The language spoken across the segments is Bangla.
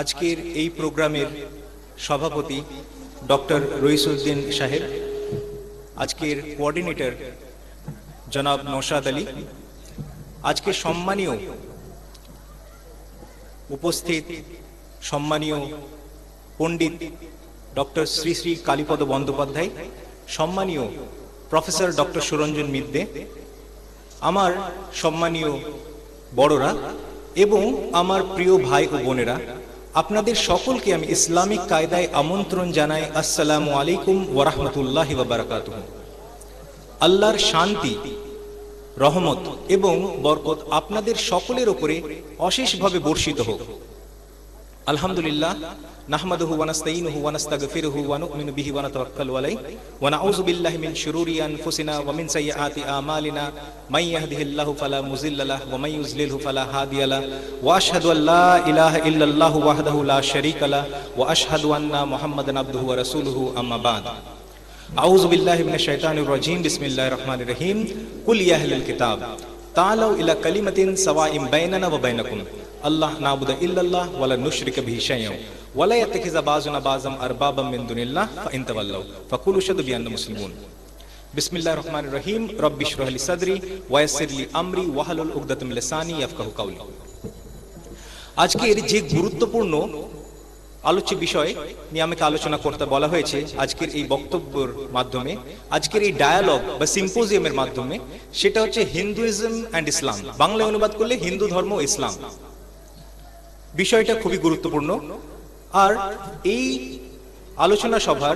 আজকের এই প্রোগ্রামের সভাপতি ডক্টর রইসউদ্দিন সাহেব, আজকের কোঅর্ডিনেটর জনাব নওশাদ আলী, আজকের সম্মানীয় উপস্থিত সম্মানীয় পণ্ডিত ডক্টর শ্রী শ্রী কালীপদ বন্দ্যোপাধ্যায়, সম্মানীয় প্রফেসর ডক্টর সুরঞ্জন মিদ্দে, আমার সম্মানীয় বড়রা এবং আমার প্রিয় ভাই ও বোনেরা, আপনাদের সকলকে আমি ইসলামিক কায়দায় আমন্ত্রণ জানাই। আসসালামু আলাইকুম ওয়া রাহমাতুল্লাহি ওয়া বারাকাতুহু। আল্লাহর শান্তি, রহমত এবং বরকত আপনাদের সকলের উপরে অশেষভাবে বর্ষিত হোক। আলহামদুলিল্লাহ, নাহমাদুহু ওয়া নাস্তাঈনুহু ওয়া নাস্তাগফিরুহু ওয়া নু'মিনু বিহি ওয়া নাতাওয়াক্কালু আলাইহি ওয়া নাউযু বিল্লাহি মিন শুরুরি আনফুসিনা ওয়া মিন সাইয়্যাতি আমালিনা মান ইয়াহদিহিল্লাহু ফালা মুযিল্লা লাহু ওয়া মান ইউযলিলহু ফালা হাদিয়া লাহু ওয়া আশহাদু আল্লা ইলাহা ইল্লাল্লাহু ওয়াহদাহু লা শারীকা লাহু ওয়া আশহাদু আন্না মুহাম্মাদান আবদুহু ওয়া রাসূলুহু আম্মা বা'দ। আউযু বিল্লাহি মিনাশ শাইতানির রাজীম। বিসমিল্লাহির রহমানির রহিম। কুল ইয়া আহলাল কিতাব তাআলাউ ইলা কালিমাতিন সাওয়াইন বাইনানা ওয়া বাইনাকুম আল্লাহ নাবুদা ইল্লাল্লাহ ওয়া লা নুশরিকা বিহি শাইআন ওয়া লা ইয়াত্তাখিযা বাযুনা বাযাম আরবাবাম মিন দুনিল্লাহ ফা ইন তাওয়াল্লাউ ফাকুলু শাদু বিআন্না মুসলিমুন। বিসমিল্লাহির রহমানির রহিম। রব্বি ইশরাহ লি সাদরি ওয়া ইয়াসসির লি আমরি ওয়াহলুল উকদাতাম মিন লিসানি ইয়াফকাহু কাওলি। আজকের যে গুরুত্বপূর্ণ আলোচ্য বিষয় নিয়ে আমাকে আলোচনা করতে বলা হয়েছে আজকের এই বক্তব্যের মাধ্যমে, আজকের এই ডায়ালগ বা সিম্পোজিয়ামের মাধ্যমে, সেটা হচ্ছে হিন্দুইজম অ্যান্ড ইসলাম। বাংলায় অনুবাদ করলে হিন্দু ধর্ম ও ইসলাম। বিষয়টা খুবই গুরুত্বপূর্ণ। আর এই আলোচনা সভার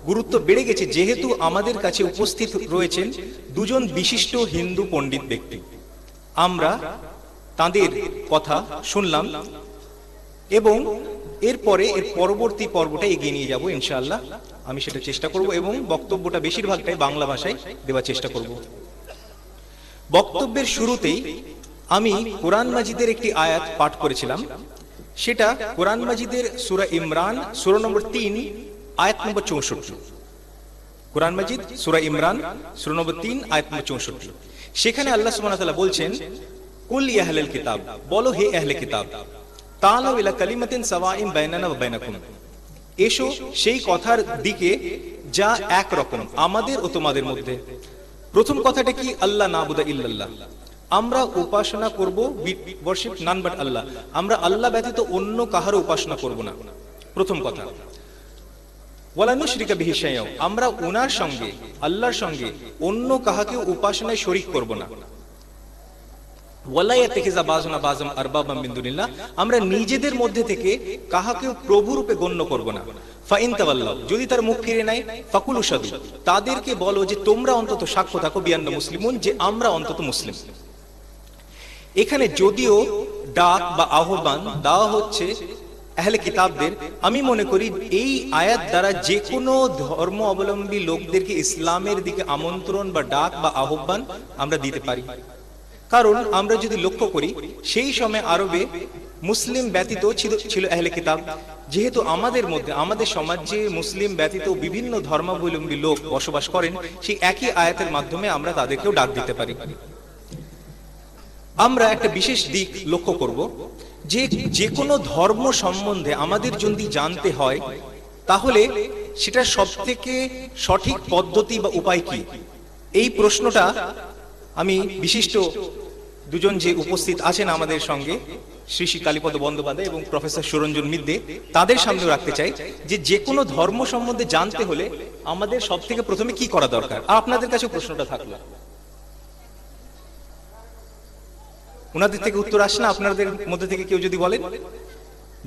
গুরুত্ব বেড়ে গেছে যেহেতু আমাদের কাছে উপস্থিত রয়েছেন দুজন বিশিষ্ট হিন্দু পণ্ডিত ব্যক্তি। আমরা তাদের কথা শুনলাম এবং এর পরবর্তী পর্বটা এগিয়ে নিয়ে যাব ইনশাআল্লাহ। আমি সেটা চেষ্টা করব এবং বক্তব্যটা বেশিরভাগটাই বাংলা ভাষায় দেওয়ার চেষ্টা করব। বক্তব্যের শুরুতেই আমি কোরআন মাজিদের একটি আয়াত পাঠ করেছিলাম। সেটা কোরআন মাজিদের সূরা ইমরান, সূরা নম্বর 3, আয়াত নম্বর 64। কোরআন মাজিদ সূরা ইমরান, সূরা নম্বর 3, আয়াত নম্বর 64। সেখানে আল্লাহ সুবহানাহু ওয়া তাআলা বলছেন, কুল ইয়া আহলাল কিতাব, বলো হে আহলে কিতাব, তাআলাউ ইলা কালিমাতিন সাওয়াইন বাইনানা ওয়া বাইনাকুম, এসো সেই কথার দিকে যা এক রকম আমাদের ও তোমাদের মধ্যে। প্রথম কথাটা কি? আল্লাহ নাবুদা ইল্লাল্লাহ, আমরা উপাসনা করব, ওয়ার্শিপ নান বাট আল্লাহ, আমরা আল্লাহ ব্যতীত অন্য কাহারও উপাসনা করব না। প্রথম কথা। ওয়ালা নুশরিকা বিহি শাইআন, আমরা ওনার সঙ্গে, আল্লাহর সঙ্গে অন্য কাহাকেও উপাসনায় শরীক করব না। ওয়ালা ইয়াত্তাখিযা বাযুনা বাযাম আরবাবাম মিন দুনিল্লাহ, আমরা নিজেদের মধ্যে থেকে কাহাকেও প্রভু রূপে গণ্য করব না। ফা ইন তাওয়াল্লাউ, যদি তার মুখ ফিরে নেয়, ফাকুলু শাদু, তাদেরকে বলো যে তোমরা অন্তত সাক্ষ্য থাকো, বিআন্না মুসলিমুন, যে আমরা অন্তত মুসলিম। এখানে যদিও ডাক বা আহ্বান দেওয়া হচ্ছে আহলে কিতাবদের, আমি মনে করি এই আয়াত দ্বারা যে কোনো ধর্ম অবলম্বী লোকদেরকে ইসলামের দিকে আমন্ত্রণ বা ডাক বা আহ্বান আমরা দিতে পারি। কারণ আমরা যদি লক্ষ্য করি সেই সময় আরবে মুসলিম ব্যতীত ছিল আহলে কিতাব। যেহেতু আমাদের মধ্যে, আমাদের সমাজে মুসলিম ব্যতীত বিভিন্ন ধর্মাবলম্বী লোক বসবাস করেন, সেই একই আয়াতের মাধ্যমে আমরা তাদেরকেও ডাক দিতে পারি। আমরা একটা বিশেষ দিক লক্ষ্য করব যে যে কোনো ধর্ম সম্বন্ধে আমাদের যদি জানতে হয় তাহলে সেটা সবথেকে সঠিক পদ্ধতি বা উপায় কি? এই প্রশ্নটা আমি বিশিষ্ট দুজন যে উপস্থিত আছেন আমাদের সঙ্গে, শ্রী শ্রী কালীপদ বন্দ্যোপাধ্যায় এবং প্রফেসর সুরঞ্জন মিদ্দে, তাদের সামনে রাখতে চাই যে যে কোনো ধর্ম সম্বন্ধে জানতে হলে আমাদের সব থেকে প্রথমে কি করা দরকার। আর আপনাদের কাছে প্রশ্নটা থাকলো, ওনাদের থেকে উত্তর আসে না, আপনাদের মধ্যে থেকে কেউ যদি বলেন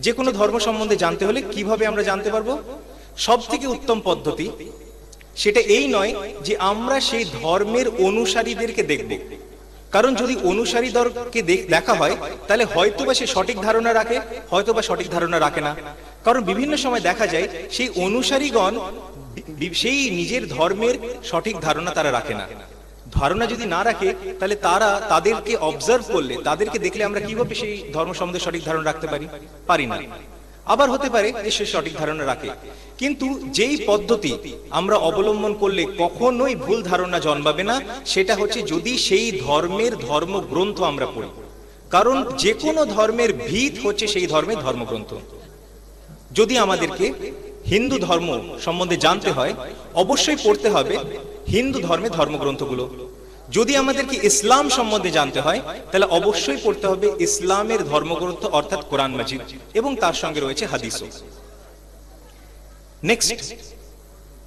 যে কোনো ধর্ম সম্বন্ধে জানতে হলে কিভাবে আমরা জানতে পারবো? সব থেকে উত্তম পদ্ধতি সেটা এই নয় যে আমরা সেই ধর্মের অনুসারীদেরকে দেখব, কারণ যদি অনুসারীদেরকে দেখা হয় তাহলে হয়তোবা সে সঠিক ধারণা রাখে, হয়তোবা সঠিক ধারণা রাখে না। কারণ বিভিন্ন সময় দেখা যায় সেই অনুসারীগণ সেই নিজের ধর্মের সঠিক ধারণা তারা রাখে না। ধারণা যদি না রাখে তাহলে তাদেরকে অবজার্ভ করলে, তাদেরকে দেখলে আমরা কিভাবে সেই ধর্ম সম্বন্ধে সঠিক ধারণা রাখতে পারি না। আবার হতে পারে যে সে সঠিক ধারণা রাখে, কিন্তু যেই পদ্ধতি আমরা অবলম্বন করলে কখনোই ভুল ধারণা জন্মাবে না, সেটা হচ্ছে যদি সেই ধর্মের ধর্মগ্রন্থ আমরা পড়ি। কারণ যে কোনো ধর্মের ভিত হচ্ছে সেই ধর্মের ধর্মগ্রন্থ। যদি আমাদেরকে হিন্দু ধর্ম সম্বন্ধে জানতে হয়, অবশ্যই পড়তে হবে হিন্দু ধর্মের ধর্মগ্রন্থগুলো। যদি আমাদেরকে ইসলাম সম্বন্ধে জানতে হয়, তাহলে অবশ্যই পড়তে হবে ইসলামের ধর্মগ্রন্থ অর্থাৎ কোরআন মাজিদ, এবং তার সঙ্গে রয়েছে হাদিসও। নেক্সট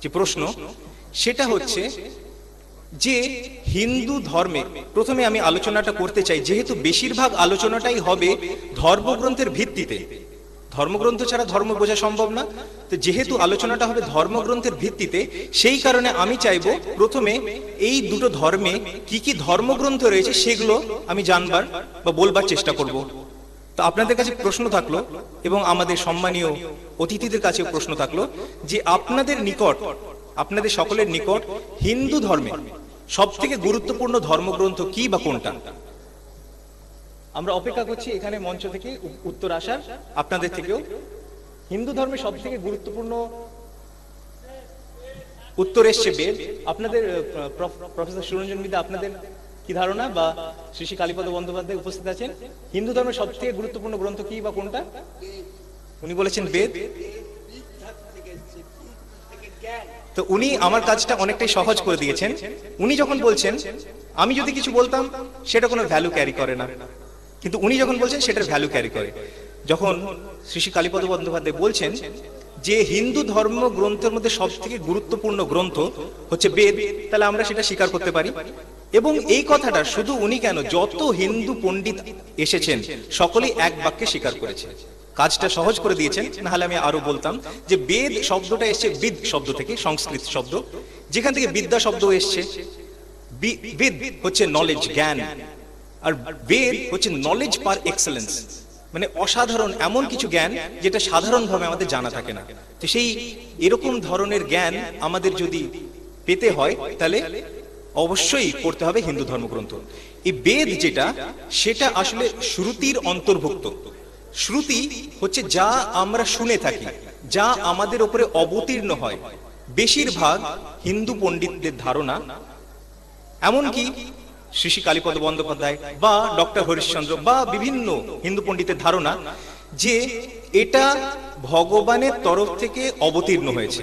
যে প্রশ্ন সেটা হচ্ছে যে হিন্দু ধর্মে, প্রথমে আমি আলোচনাটা করতে চাই, যেহেতু বেশিরভাগ আলোচনাটাই হবে ধর্মগ্রন্থের ভিত্তিতে, ধর্মগ্রন্থ ছাড়া ধর্ম বোঝা সম্ভব না, তো যেহেতু আলোচনাটা হবে ধর্মগ্রন্থের ভিত্তিতে, সেই কারণে আমি চাইবো প্রথমে এই দুটো ধর্মে কি কি ধর্মগ্রন্থ রয়েছে সেগুলো আমি জানবার বা বলবার চেষ্টা করব। তো আপনাদের কাছে প্রশ্ন থাকলো, এবং আমাদের সম্মানীয় অতিথিদের কাছে প্রশ্ন থাকলো, যে আপনাদের নিকট, আপনাদের সকলের নিকট হিন্দু ধর্মে সব থেকে গুরুত্বপূর্ণ ধর্মগ্রন্থ কি বা কোনটা? আমরা অপেক্ষা করছি এখানে মঞ্চ থেকে উত্তর আসার, আপনাদের থেকেও। হিন্দু ধর্মে সব থেকে গুরুত্বপূর্ণ উত্তর এসছে বেদ। আপনাদের প্রফেসর সুরঞ্জন মিদে আপনাদের কি ধারণা, বা শ্রী শ্রী কালীপদ বন্দ্যোপাধ্যায় উপস্থিত আছেন, হিন্দু ধর্মের সব থেকে গুরুত্বপূর্ণ গ্রন্থ কি বা কোনটা? উনি বলেছেন বেদ। তো উনি আমার কাজটা অনেকটাই সহজ করে দিয়েছেন। উনি যখন বলছেন, আমি যদি কিছু বলতাম সেটা কোনো ভ্যালু ক্যারি করে না, কিন্তু উনি যখন বলছেন সেটার ভ্যালু ক্যারি করে। যখন শ্রী শ্রী কালীপদ বন্দ্যোপাধ্যায় বলছেন যে হিন্দু ধর্ম গ্রন্থের মধ্যে সব থেকে গুরুত্বপূর্ণ গ্রন্থ হচ্ছে বেদ, তাহলে আমরা সেটা স্বীকার করতে পারি। এবং এই কথাটা শুধু উনি কেন, যত হিন্দু পণ্ডিত এসেছেন সকলেই এক বাক্যে স্বীকার করেছে। কাজটা সহজ করে দিয়েছেন, নাহলে আমি আরো বলতাম যে বেদ শব্দটা এসছে বিদ শব্দ থেকে, সংস্কৃত শব্দ, যেখান থেকে বিদ্যা শব্দ এসছে। বিদ হচ্ছে নলেজ, জ্ঞান, আর বেদ হচ্ছে নলেজ পার এক্সেলেন্স, মানে অসাধারণ এমন কিছু জ্ঞান যেটা সাধারণভাবে আমাদের জানা থাকে না। তো সেই এরকম ধরনের জ্ঞান আমাদের যদি পেতে হয়, তাহলে অবশ্যই পড়তে হবে হিন্দু ধর্মগ্রন্থ। এই বেদ যেটা, সেটা আসলে শ্রুতির অন্তর্ভুক্ত। শ্রুতি হচ্ছে যা আমরা শুনে থাকি, যা আমাদের উপরে অবতীর্ণ হয়। বেশিরভাগ হিন্দু পণ্ডিতদের ধারণা, এমনকি শ্রী শ্রী কালীপদ বন্দ্যোপাধ্যায় বা ডক্টর হরিশ্চন্দ্র বা বিভিন্ন হিন্দু পণ্ডিতের ধারণা, যে এটা ভগবানের তরফ থেকে অবতীর্ণ হয়েছে,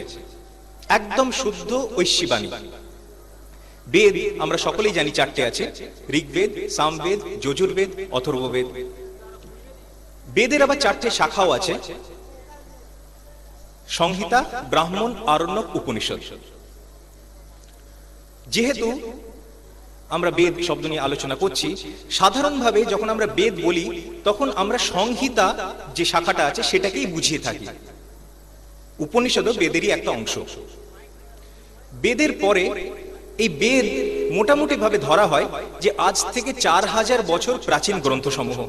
একদম শুদ্ধ ঐশীবাণী। বেদ আমরা সকলেই জানি চারটে আছে, ঋগ্বেদ, সামবেদ, যজুর্বেদ, অথর্ববেদ। বেদের আবার চারটে শাখাও আছে, সংহিতা, ব্রাহ্মণ, আরণ্যক, উপনিষদ। যেহেতু আমরা বেদ শব্দ নিয়ে আলোচনা করছি, সাধারণভাবে যখন আমরা বেদ বলি তখন আমরা সংহিতা যে শাখাটা আছে সেটাকেই বুঝিয়ে থাকি। উপনিষদও বেদেরই একটা অংশ। বেদের পরে এই বেদ মোটামুটি ভাবে ধরা হয় যে আজ থেকে 4000 বছর প্রাচীন গ্রন্থসমূহ।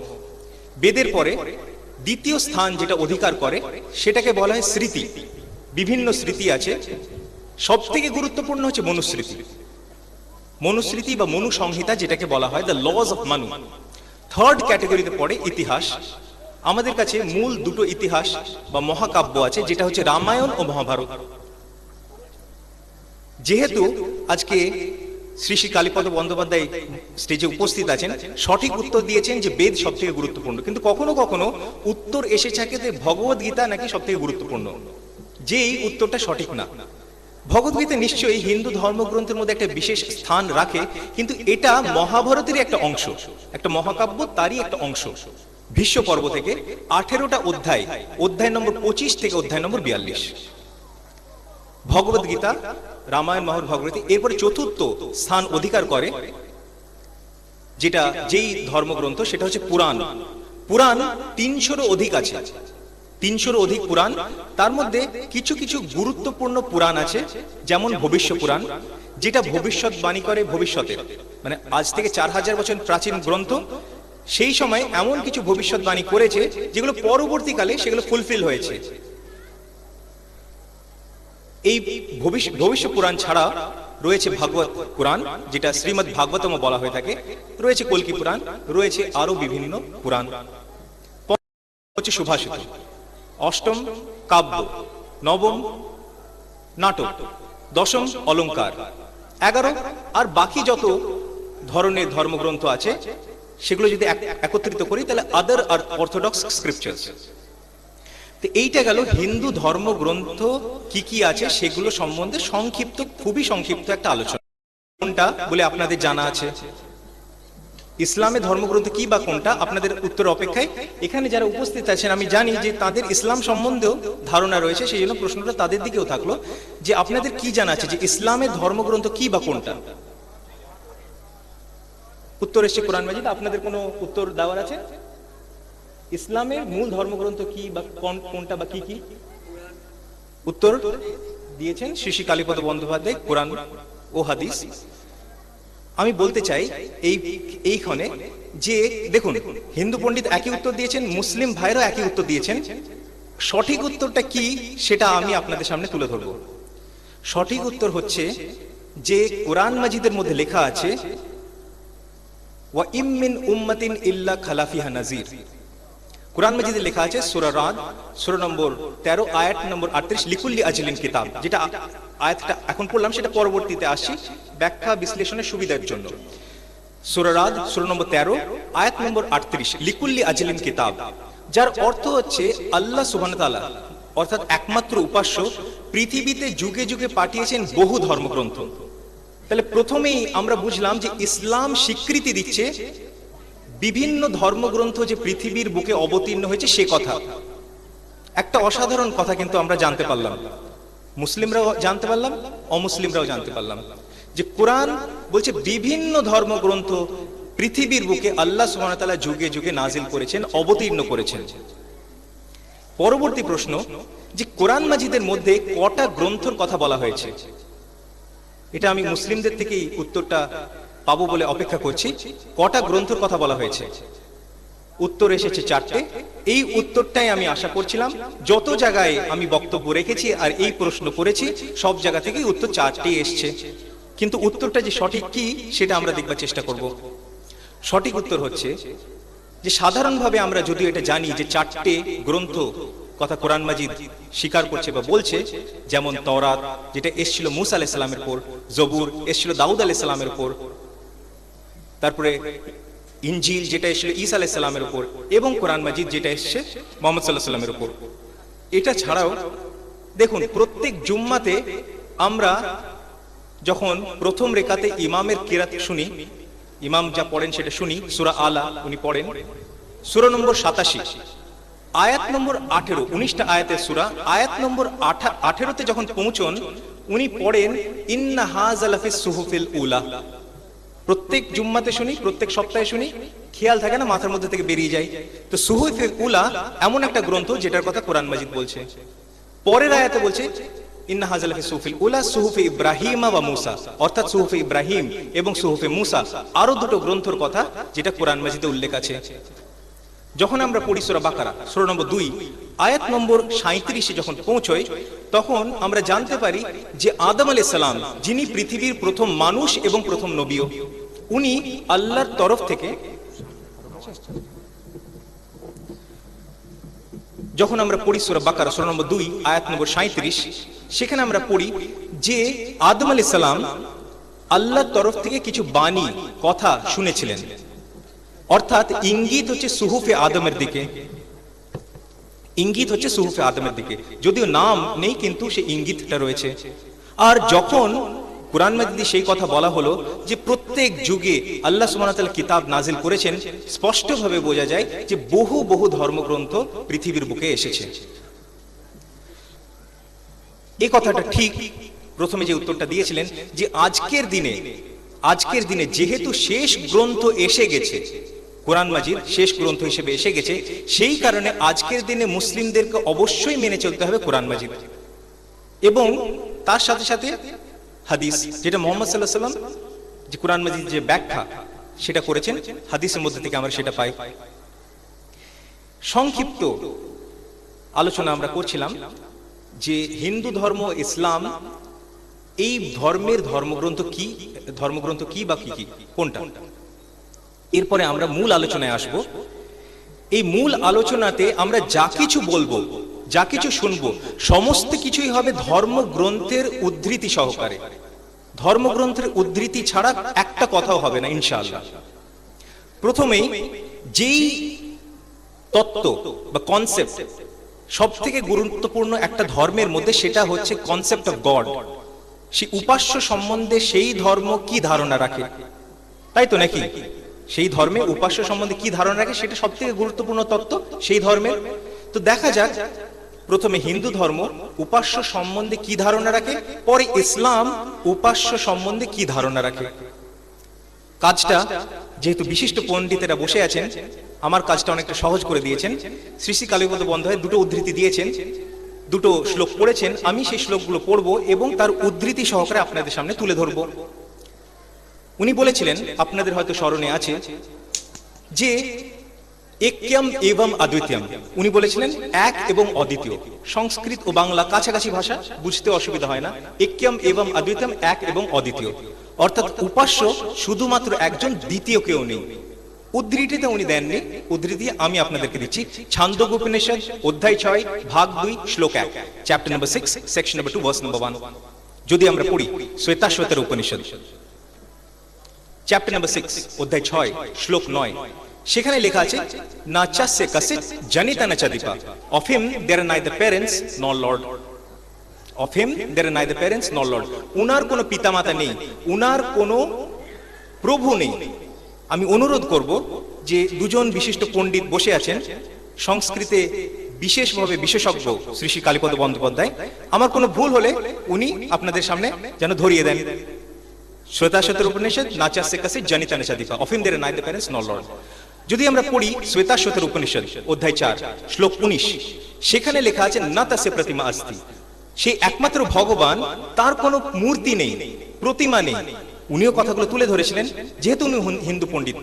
বেদের পরে দ্বিতীয় স্থান যেটা অধিকার করে সেটাকে বলা হয় স্মৃতি। বিভিন্ন স্মৃতি আছে, সব থেকে গুরুত্বপূর্ণ হচ্ছে মনুস্মৃতি। মনুস্মৃতি বা মনু সংহিতা যেটাকে বলা হয় দ্য লজ অফ মানু। থার্ড ক্যাটাগরিতে পড়ে ইতিহাস। আমাদের কাছে মূল দুটো ইতিহাস বা মহাকাব্য আছে, যেটা হচ্ছে রামায়ণ ও মহাভারত। যেহেতু আজকে শ্রী শ্রী কালীপদ বন্দ্যোপাধ্যায় স্টেজে উপস্থিত আছেন, সঠিক উত্তর দিয়েছেন যে বেদ সব থেকে গুরুত্বপূর্ণ, কিন্তু কখনো কখনো উত্তর এসে থাকে যে ভগবদ গীতা নাকি সব থেকে গুরুত্বপূর্ণ, যে এই উত্তরটা সঠিক না। ভগবদ্গীতা নিশ্চয়ই হিন্দু ধর্মগ্রন্থের মধ্যে একটা বিশেষ স্থান রাখে, কিন্তু এটা মহাভারতেরই একটা অংশ, একটা মহাকাব্য, তারই একটা অংশ। ভীষ্ম পর্ব থেকে 18টা অধ্যায়, অধ্যায় নম্বর 25 থেকে অধ্যায় নম্বর 42। ভগবদ্গীতা, রামায়ণ, মহাভারত, এরপরে চতুর্থ স্থান অধিকার করে যেটা যেই ধর্মগ্রন্থ, সেটা হচ্ছে পুরাণ। পুরাণ 300-ও অধিক আছে, 300-ও অধিক পুরাণ। তার মধ্যে কিছু কিছু গুরুত্বপূর্ণ পুরাণ আছে, যেমন ভবিষ্য পুরাণ, যেটা ভবিষ্যৎবাণী করে ভবিষ্যতের, মানে আজ থেকে 4000 বছর প্রাচীন গ্রন্থ। সেই সময় এমন কিছু ভবিষ্যৎবাণী করেছে যেগুলো পরবর্তীকালে সেগুলো ফুলফিল হয়েছে। এই ভবিষ্য পুরাণ ছাড়া রয়েছে ভাগবত পুরাণ, যেটা শ্রীমদ্ ভাগবতম বলা হয়ে থাকে, রয়েছে কল্কি পুরাণ, রয়েছে আরো বিভিন্ন পুরাণ। হচ্ছে সুভাষিত, অষ্টম কাব্য, নবম নাটক, দশম অলঙ্কার, 11 আর বাকি যত ধরনের ধর্মগ্রন্থ আছে সেগুলো যদি একত্রিত করি তাহলে আদার আর অর্থোডক্স স্ক্রিপচার্স। তো এইটা গেল হিন্দু ধর্মগ্রন্থ কি কি আছে সেগুলো সম্বন্ধে সংক্ষিপ্ত, খুবই সংক্ষিপ্ত একটা আলোচনা। কোনটা বলে আপনাদের জানা আছে? ইসলামের ধর্মগ্রন্থ কি বা কোনটা, আপনাদের উত্তর অপেক্ষায়। এখানে যারা উপস্থিত আছেন আমি জানি যে তাদের ইসলাম সম্বন্ধেও ধারণা রয়েছে, সেই জন্য প্রশ্নটা তাদের দিকেও থাকলো যে আপনাদের কি জানা আছে যে ইসলামের ধর্মগ্রন্থ কি বা কোনটা? উত্তর এসছে কোরআন মাজিদ। আপনাদের কোনো উত্তর দেওয়ার আছে? ইসলামের মূল ধর্মগ্রন্থ কি বা কোনটা বা কি কি? উত্তর দিয়েছেন শ্রী শ্রী কালীপদ বন্দ্যোপাধ্যায়, কোরআন ও হাদিস। আমি বলতে চাই এইখানে যে দেখুন, হিন্দু পণ্ডিত একই উত্তর দিয়েছেন, মুসলিম ভাইরাও একই উত্তর দিয়েছেন। সঠিক উত্তরটা কি সেটা আমি আপনাদের সামনে তুলে ধরব। সঠিক উত্তর হচ্ছে যে কোরআন মাজিদের মধ্যে লেখা আছে ওয়া ইম মিন উম্মাতিন ইল্লা খালা ফিহা নাযির। কোরআন মাজিদে লেখা আছে সূরা রাদ সূরা নম্বর 13 আয়াত নম্বর 38, লিকুল্লি আজলিন কিতাব। যেটা আয়াতটা এখন পড়লাম সেটা পরবর্তীতে আসছি ব্যাখ্যা বিশ্লেষণের সুবিধার জন্য। সূরা রাদ সূরা নম্বর 13 আয়াত নম্বর 38, লিকুল্লি আজলিন কিতাব, যার অর্থ হচ্ছে আল্লাহ সুবহানাহু ওয়া তাআলা অর্থাৎ একমাত্র উপাস্য পৃথিবীতে যুগে যুগে পাঠিয়েছেন বহু ধর্মগ্রন্থ। তাহলে প্রথমেই আমরা বুঝলাম যে ইসলাম স্বীকৃতি দিচ্ছে বিভিন্ন ধর্মগ্রন্থ যে পৃথিবীর বুকে অবতীর্ণ হয়েছে সে কথা। একটা অসাধারণ কথা কিন্তু আমরা জানতে পারলাম, মুসলিমরাও জানতে পারলাম, অমুসলিমরাও জানতে পারলাম যে কোরআন বলছে বিভিন্ন ধর্মগ্রন্থ পৃথিবীর বুকে আল্লাহ সুবহানাহু ওয়া তাআলা যুগে যুগে নাজিল করেছেন, অবতীর্ণ করেছেন। পরবর্তী প্রশ্ন যে কোরআন মাজিদের মধ্যে কটা গ্রন্থের কথা বলা হয়েছে? এটা আমি মুসলিমদের থেকেই উত্তরটা পাবো বলে অপেক্ষা করছি। কটা গ্রন্থের কথা বলা হয়েছে? উত্তর এসেছে 4টে। এই উত্তরটাই আমি আশা করছিলাম। যত জায়গায় আমি বক্তব্য রেখেছি আর এই প্রশ্ন করেছি সব জায়গা থেকেই উত্তর 4টি এসছে, কিন্তু উত্তরটা যে সঠিক কি সেটা আমরা দেখবার চেষ্টা করব। সঠিক উত্তর হচ্ছে যে সাধারণভাবে আমরা যদিও এটা জানি যে 4টে গ্রন্থ কথা কোরআন মাজিদ স্বীকার করছে বা বলছে, যেমন তওরাত যেটা এসেছিল মূসা আলাইহিস সালামের উপর, জবুর এসেছিল দাউদ আলাইহিস সালামের উপর, তারপরে ইনজিল যেটা এসেছিল ঈসা আলাইহিস সালামের উপর, এবং কোরআন মাজিদ যেটা এসেছে মুহাম্মদ সাল্লাল্লাহু আলাইহি সাল্লামের উপর। এটা ছাড়াও দেখুন প্রত্যেক জুম্মাতে আমরা যখন প্রথম রেকাতে ইমামের কিরাত শুনি, ইমাম যা পড়েন সেটা শুনি, সূরা আলা উনি পড়েন, সূরা নম্বর 87 আয়াত নম্বর 18, 19টা আয়াতের সূরা, আয়াত নম্বর 18তে যখন পৌঁছন উনি পড়েন ইন্না হাযা লাফিস সুহুফিল উলা। প্রত্যেক জুম্মাতে শুনি, প্রত্যেক সপ্তাহে শুনি, খেয়াল থাকে না, মাথার মধ্যে থেকে বেরিয়ে যায়। তো সুহুফে উলা এমন একটা গ্রন্থ যেটার কথা কোরআন মাজিদ বলছে। পরের আয়াতে বলছে ইন্না হাযা লাফিস সুহুফিল উলা সুহুফে ইব্রাহিম ওয়া মূসা, অর্থাৎ সুহুফে ইব্রাহিম এবং সুহুফে মূসা, আরো দুটো গ্রন্থের কথা যেটা কোরআন মাজিদে উল্লেখ আছে। যখন আমরা পড়ি সূরা বাকারা সূরা নম্বর 2 আয়াত নম্বর 37 যখন পৌঁছই তখন আমরা জানতে পারি যে আদম আলাইহিস সালাম যিনি পৃথিবীর প্রথম মানুষ এবং প্রথম নবীও, উনি আল্লাহর তরফ থেকে, যখন আমরা পড়ি সূরা বাকারা সূরা নম্বর 2 আয়াত নম্বর 37 সেখানে আমরা পড়ি যে আদম আলাইহিস সালাম আল্লাহর তরফ থেকে কিছু বাণী কথা শুনেছিলেন, অর্থাৎ ইঙ্গিত হচ্ছে সুহুফে আদমের দিকে, ইঙ্গিত হচ্ছে সুহুফে আদমের দিকে, যদিও নাম নেই কিন্তু সেই ইঙ্গিতটা রয়েছে। আর যখন কোরআন মাজিদে সেই কথা বলা হলো যে প্রত্যেক যুগে আল্লাহ সুবহানাহু ওয়া তাআলা কিতাব নাজিল করেছেন, স্পষ্টভাবে বোঝা যায় যে বহু বহু ধর্মগ্রন্থ পৃথিবীর বুকে এসেছে। এই কথাটা ঠিক প্রথমে যে উত্তরটা দিয়েছিলেন যে আজকের দিনে যেহেতু শেষ গ্রন্থ এসে গেছে, কোরআন মাজিদ শেষ গ্রন্থ হিসেবে এসে গেছে, সেই কারণে আজকের দিনে মুসলিমদেরকে অবশ্যই মেনে চলতে হবে কোরআন মাজিদ, এবং তার সাথে সাথে হাদিস, যেটা মুহাম্মদ সাল্লাল্লাহু আলাইহি ওয়াসাল্লাম যে কোরআন মাজিদ যে ব্যাখ্যা সেটা করেছেন, হাদিসের মধ্যে থেকে আমরা সেটা পাই। সংক্ষিপ্ত আলোচনা আমরা করছিলাম যে হিন্দু ধর্ম, ইসলাম, এই ধর্মের ধর্মগ্রন্থ কি বা কি কোনটা। এরপরে আমরা মূল আলোচনায় আসব। এই মূল আলোচনাতে আমরা যা কিছু বলবো, যা কিছু শুনবো, সমস্ত কিছুই হবে ধর্মগ্রন্থের উদ্ধৃতি সহকারে। ধর্মগ্রন্থের উদ্ধৃতি ছাড়া একটা কথাও হবে না ইনশাআল্লাহ। প্রথমেই যেই তত্ত্ব বা কনসেপ্ট সব থেকে গুরুত্বপূর্ণ একটা ধর্মের মধ্যে, সেটা হচ্ছে কনসেপ্ট অফ গড। সেই উপাস্য সম্বন্ধে সেই ধর্ম কি ধারণা রাখে, তাই তো নাকি? সেই ধর্মে উপাস্য সম্বন্ধে কি ধারণা রাখে সেটা সব থেকে গুরুত্বপূর্ণ তত্ত্ব সেই ধর্মের। তো দেখা যাক, প্রথমে হিন্দু ধর্ম উপাস্য সম্বন্ধে কি ধারণা রাখে, পরে ইসলাম উপাস্য সম্বন্ধে কি ধারণা রাখে। কাজটা যেহেতু বিশিষ্ট পণ্ডিতেরা বসে আছেন, আমার কাজটা অনেকটা সহজ করে দিয়েছেন। শ্রী শ্রী কালীপদ বন্দ্যোপাধ্যায় দুটো উদ্ধৃতি দিয়েছেন, দুটো শ্লোক পড়েছেন। আমি সেই শ্লোকগুলো পড়বো এবং তার উদ্ধৃতি সহকারে আপনাদের সামনে তুলে ধরবো। উনি বলেছিলেন, আপনাদের হয়তো স্মরণে আছে, যে একম এবং অদ্বিতীয়ম। উনি বলেছিলেন এক এবং অদ্বিতীয়। সংস্কৃত ও বাংলা কাছাকাছি ভাষা, বুঝতে অসুবিধা হয় না। একম এবং অদ্বিতীয়ম, এক এবং অদ্বিতীয়, অর্থাৎ উপাস্য শুধুমাত্র একজন, দ্বিতীয় কেউ নেই। উদ্ধৃতিতে উনি দেননি, উদ্ধৃতি আমি আপনাদেরকে দিচ্ছি। ছান্দোগ্য উপনিষদ অধ্যায় 6 ভাগ 2 শ্লোক 1, chapter number 6 section number 2 verse number 1। যদি আমরা পড়ি শ্বেতাশ্বতর উপনিষদ চ্যাপ্টার নাম্বার 6 অধ্যায় 6 শ্লোক 9, সেখানে লেখা আছে, না চাস্যে কসিত জনিতা না চাদিপা, of him there are neither parents nor lord. Of him there are neither parents nor lord. উনার কোনো পিতামাতা নেই, উনার কোনো প্রভু নেই। আমি অনুরোধ করব যে দুজন বিশিষ্ট পণ্ডিত বসে আছেন, সংস্কৃতে বিশেষভাবে বিশেষজ্ঞ শ্রী শ্রী কালীপদ বন্দ্যোপাধ্যায়, আমার কোনো ভুল হলে উনি আপনাদের সামনে যেন ধরিয়ে দেন। শ্বেতাশ্বতর উপনিষদ না চাস্যে কসিত জনিতা না চাদিপা, of him there are neither parents nor lord. যদি আমরা পড়ি শ্বেতাশ্বতর উপনিষদ অধ্যায় 4 শ্লোক 19, সেখানে লেখা আছে, না তাস্য প্রতিমা আস্তি। সেই একমাত্র ভগবান, তার কোনো মূর্তি নেই, প্রতিমা নেই। উনিও কথাগুলো তুলে ধরেছিলেন, যেহেতু উনি হিন্দু পণ্ডিত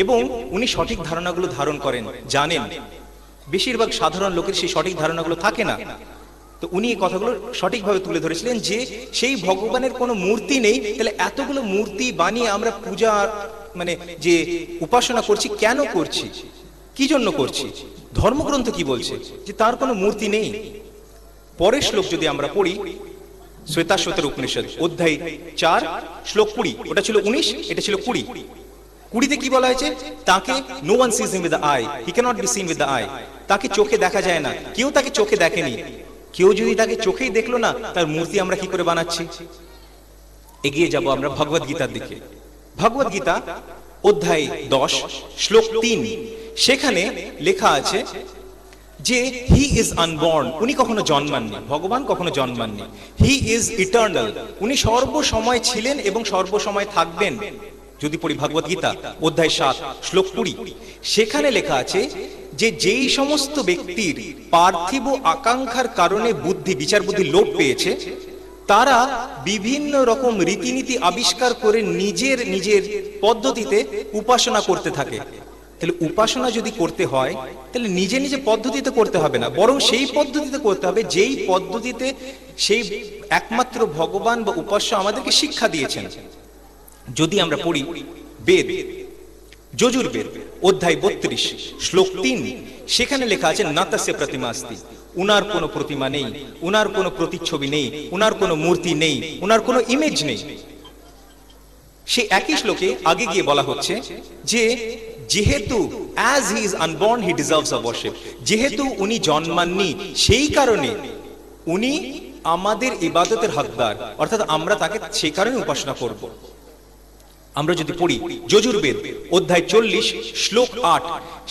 এবং উনি সঠিক ধারণাগুলো ধারণ করেন, জানেন। বেশিরভাগ সাধারণ লোকের সেই সঠিক ধারণাগুলো থাকে না। তো উনি এই কথাগুলো সঠিকভাবে তুলে ধরেছিলেন যে সেই ভগবানের কোনো মূর্তি নেই, তাহলে এতগুলো মূর্তি বানিয়ে আমরা পূজা মানে যে উপাসনা করছি, কেন করছি, কি জন্য করছি? ধর্মগ্রন্থ কি বলছে? যে তার কোনো মূর্তি নেই। পরের শ্লোক যদি আমরা পড়ি শ্বেতাশ্বতর উপনিষদ অধ্যায় 4 শ্লোক 20, ওটা ছিল 19, এটা ছিল 20। 20তে কি বলা হয়েছে? তাকে no one sees him with the eye, he cannot be seen with the eye. তাকে চোখে দেখা যায় না, কেউ তাকে চোখে দেখেনি। কেউ যদি তাকে চোখেই দেখলো না, তার মূর্তি আমরা কি করে বানাচ্ছি? এগিয়ে যাব আমরা ভগবদ গীতার দিকে। ভগবদ গীতা অধ্যায় 10 শ্লোক 3, সেখানে লেখা আছে যে হি ইজ আনবর্ন, উনি কখনো জন্মাননি, ভগবান কখনো জন্মাননি। হি ইজ ইটার্নাল, উনি সর্বসময় ছিলেন এবং সর্বসময় থাকবেন। যদি পড়ি ভগবদ গীতা অধ্যায় 7 শ্লোক 20, সেখানে লেখা আছে যে যেই সমস্ত ব্যক্তির পার্থিব আকাঙ্ক্ষার কারণে বুদ্ধি, বিচার বুদ্ধি লোপ পেয়েছে, তারা বিভিন্ন রকম রীতিনীতি আবিষ্কার করে নিজের নিজের পদ্ধতিতে উপাসনা করতে থাকে। তাহলে উপাসনা যদি করতে হয়, তাহলে নিজে নিজে পদ্ধতিতে করতে হবে না, বরং সেই পদ্ধতিতে করতে হবে যেই পদ্ধতিতে সেই একমাত্র ভগবান বা উপাস্য আমাদেরকে শিক্ষা দিয়েছেন। যদি আমরা পড়ি বেদ, যজুর্বেদ অধ্যায় 32 শ্লোক 3, সেখানে লেখা আছে, না তাস্য প্রতিমা আস্তি। উনার কোনো প্রতিমা নেই, উনার কোনো প্রতিচ্ছবি নেই, উনার কোনো মূর্তি নেই, উনার কোনো ইমেজ নেই। সেই একই শ্লোকে আগে গিয়ে বলা হচ্ছে যে যেহেতু as he is unborn he deserves our worship, যেহেতু উনি জন্মাননি সেই কারণে উনি আমাদের ইবাদতের হকদার, অর্থাৎ আমরা তাকে সেই কারণে উপাসনা করব। আমরা যদি পড়ি যজুর্বেদ অধ্যায় 40 শ্লোক 8,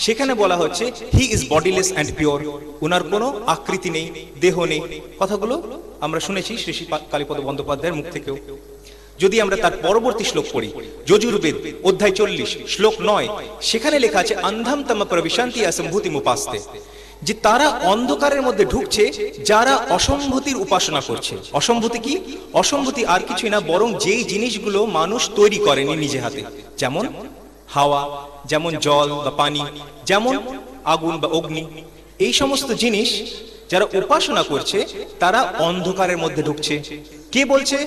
সেখানে বলা হচ্ছে হি ইজ বডিলেস অ্যান্ড পিওর, উনার কোনো আকৃতি নেই, দেহ নেই। কথাগুলো আমরা শুনেছি শ্রী শ্রী কালীপদ বন্দ্যোপাধ্যায়ের মুখ থেকেও। যদি আমরা তার পরবর্তী শ্লোক পড়ি যজুর্বেদ অধ্যায় 40 শ্লোক 9, সেখানে লেখা আছে, অন্ধম তম প্রবিশন্তি অসম্ভূতি মুপাস্তে, যে তারা অন্ধকারের মধ্যে ঢুকছে যারা অসম্ভূতির উপাসনা করছে। অসম্ভূতি কি? অসম্ভূতি আর কিছুই না, বরং যেই জিনিসগুলো মানুষ তৈরি করেনি নিজে হাতে, যেমন হাওয়া, যেমন জল বা পানি, যেমন আগুন বা অগ্নি, এই সমস্ত জিনিস যারা উপাসনা করছে তারা অন্ধকারের মধ্যে ঢুকছে। কে বলছে?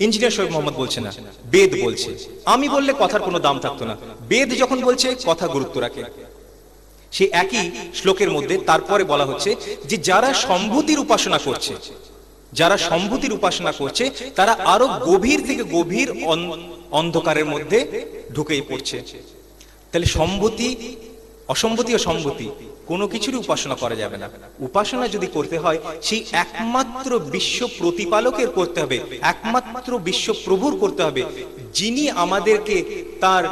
ইঞ্জিনিয়ার শরীফ মোহাম্মদ বলছে না, বেদ বলছে। আমি বললে কথার কোনো দাম থাকতো না, বেদ যখন বলছে কথা গুরুত্ব রাখে। সেই একই শ্লোকের মধ্যে তারপরে বলা হচ্ছে যে যারা সম্ভূতির উপাসনা করছে, যারা সম্ভূতির উপাসনা করছে তারা আরো গভীর থেকে গভীর অন্ধকারের মধ্যে ঢুকে পড়ছে। তাহলে সম্ভূতি অসম্মতি ও সম্মতি কোনো কিছুরই উপাসনা করা যাবে না। উপাসনা যদি করতে হয় সেই একমাত্র বিশ্ব প্রতিপালকের করতে হবে, একমাত্র বিশ্ব প্রভুর করতে হবে, যিনি আমাদেরকে তার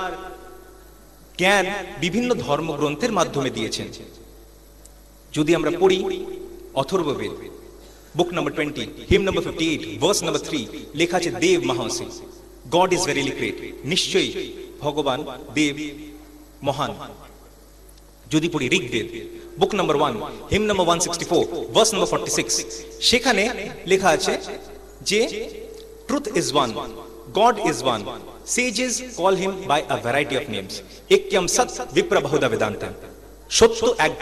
জ্ঞান বিভিন্ন ধর্মগ্রন্থের মাধ্যমে দিয়েছেন। যদি আমরা পড়ি অথর্ববেদ বুক নম্বর 20 হিম নম্বর 58 ভার্স নম্বর 3 লেখা আছে দেব মহাসি, গড ইজ ভেরিলি গ্রেট, নিশ্চয়ই ভগবান দেব মহান। যদি পড়ি ঋগ্বেদ বুক নম্বর 1 হিম নম্বর 164 ভার্স নম্বর 46 সেখানে লেখা আছে যে truth is one, god is one, sages call him by a variety of names, ekyam sat vipra bahuda vedanta, সত্য এক,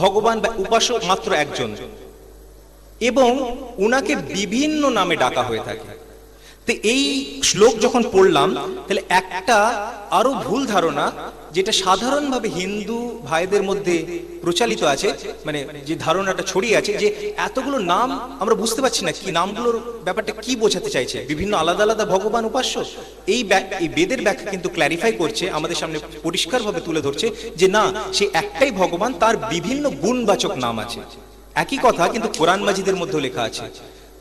ভগবান বা উপাসক মাত্র একজন এবং উনাকে বিভিন্ন নামে ডাকা হয়ে থাকে। তো এই শ্লোক যখন পড়লাম তাহলে একটা আরো ভুল ধারণা যেটা সাধারণভাবে হিন্দু ভাইদের মধ্যে প্রচলিত আছে, মানে যে ধারণাটা ছড়িয়ে আছে যে এতগুলো নাম আমরা বুঝতে পারছি না কি নামগুলোর ব্যাপারটা কি বোঝাতে চাইছে, বিভিন্ন আলাদা আলাদা ভগবান উপাস্য। এই বেদের ব্যাখ্যা কিন্তু ক্ল্যারিফাই করছে, আমাদের সামনে পরিষ্কারভাবে তুলে ধরছে যে না, সে একটাই ভগবান, তার বিভিন্ন গুণবাচক নাম আছে। একই কথা কিন্তু কোরআন মাজিদের মধ্যেও লেখা আছে,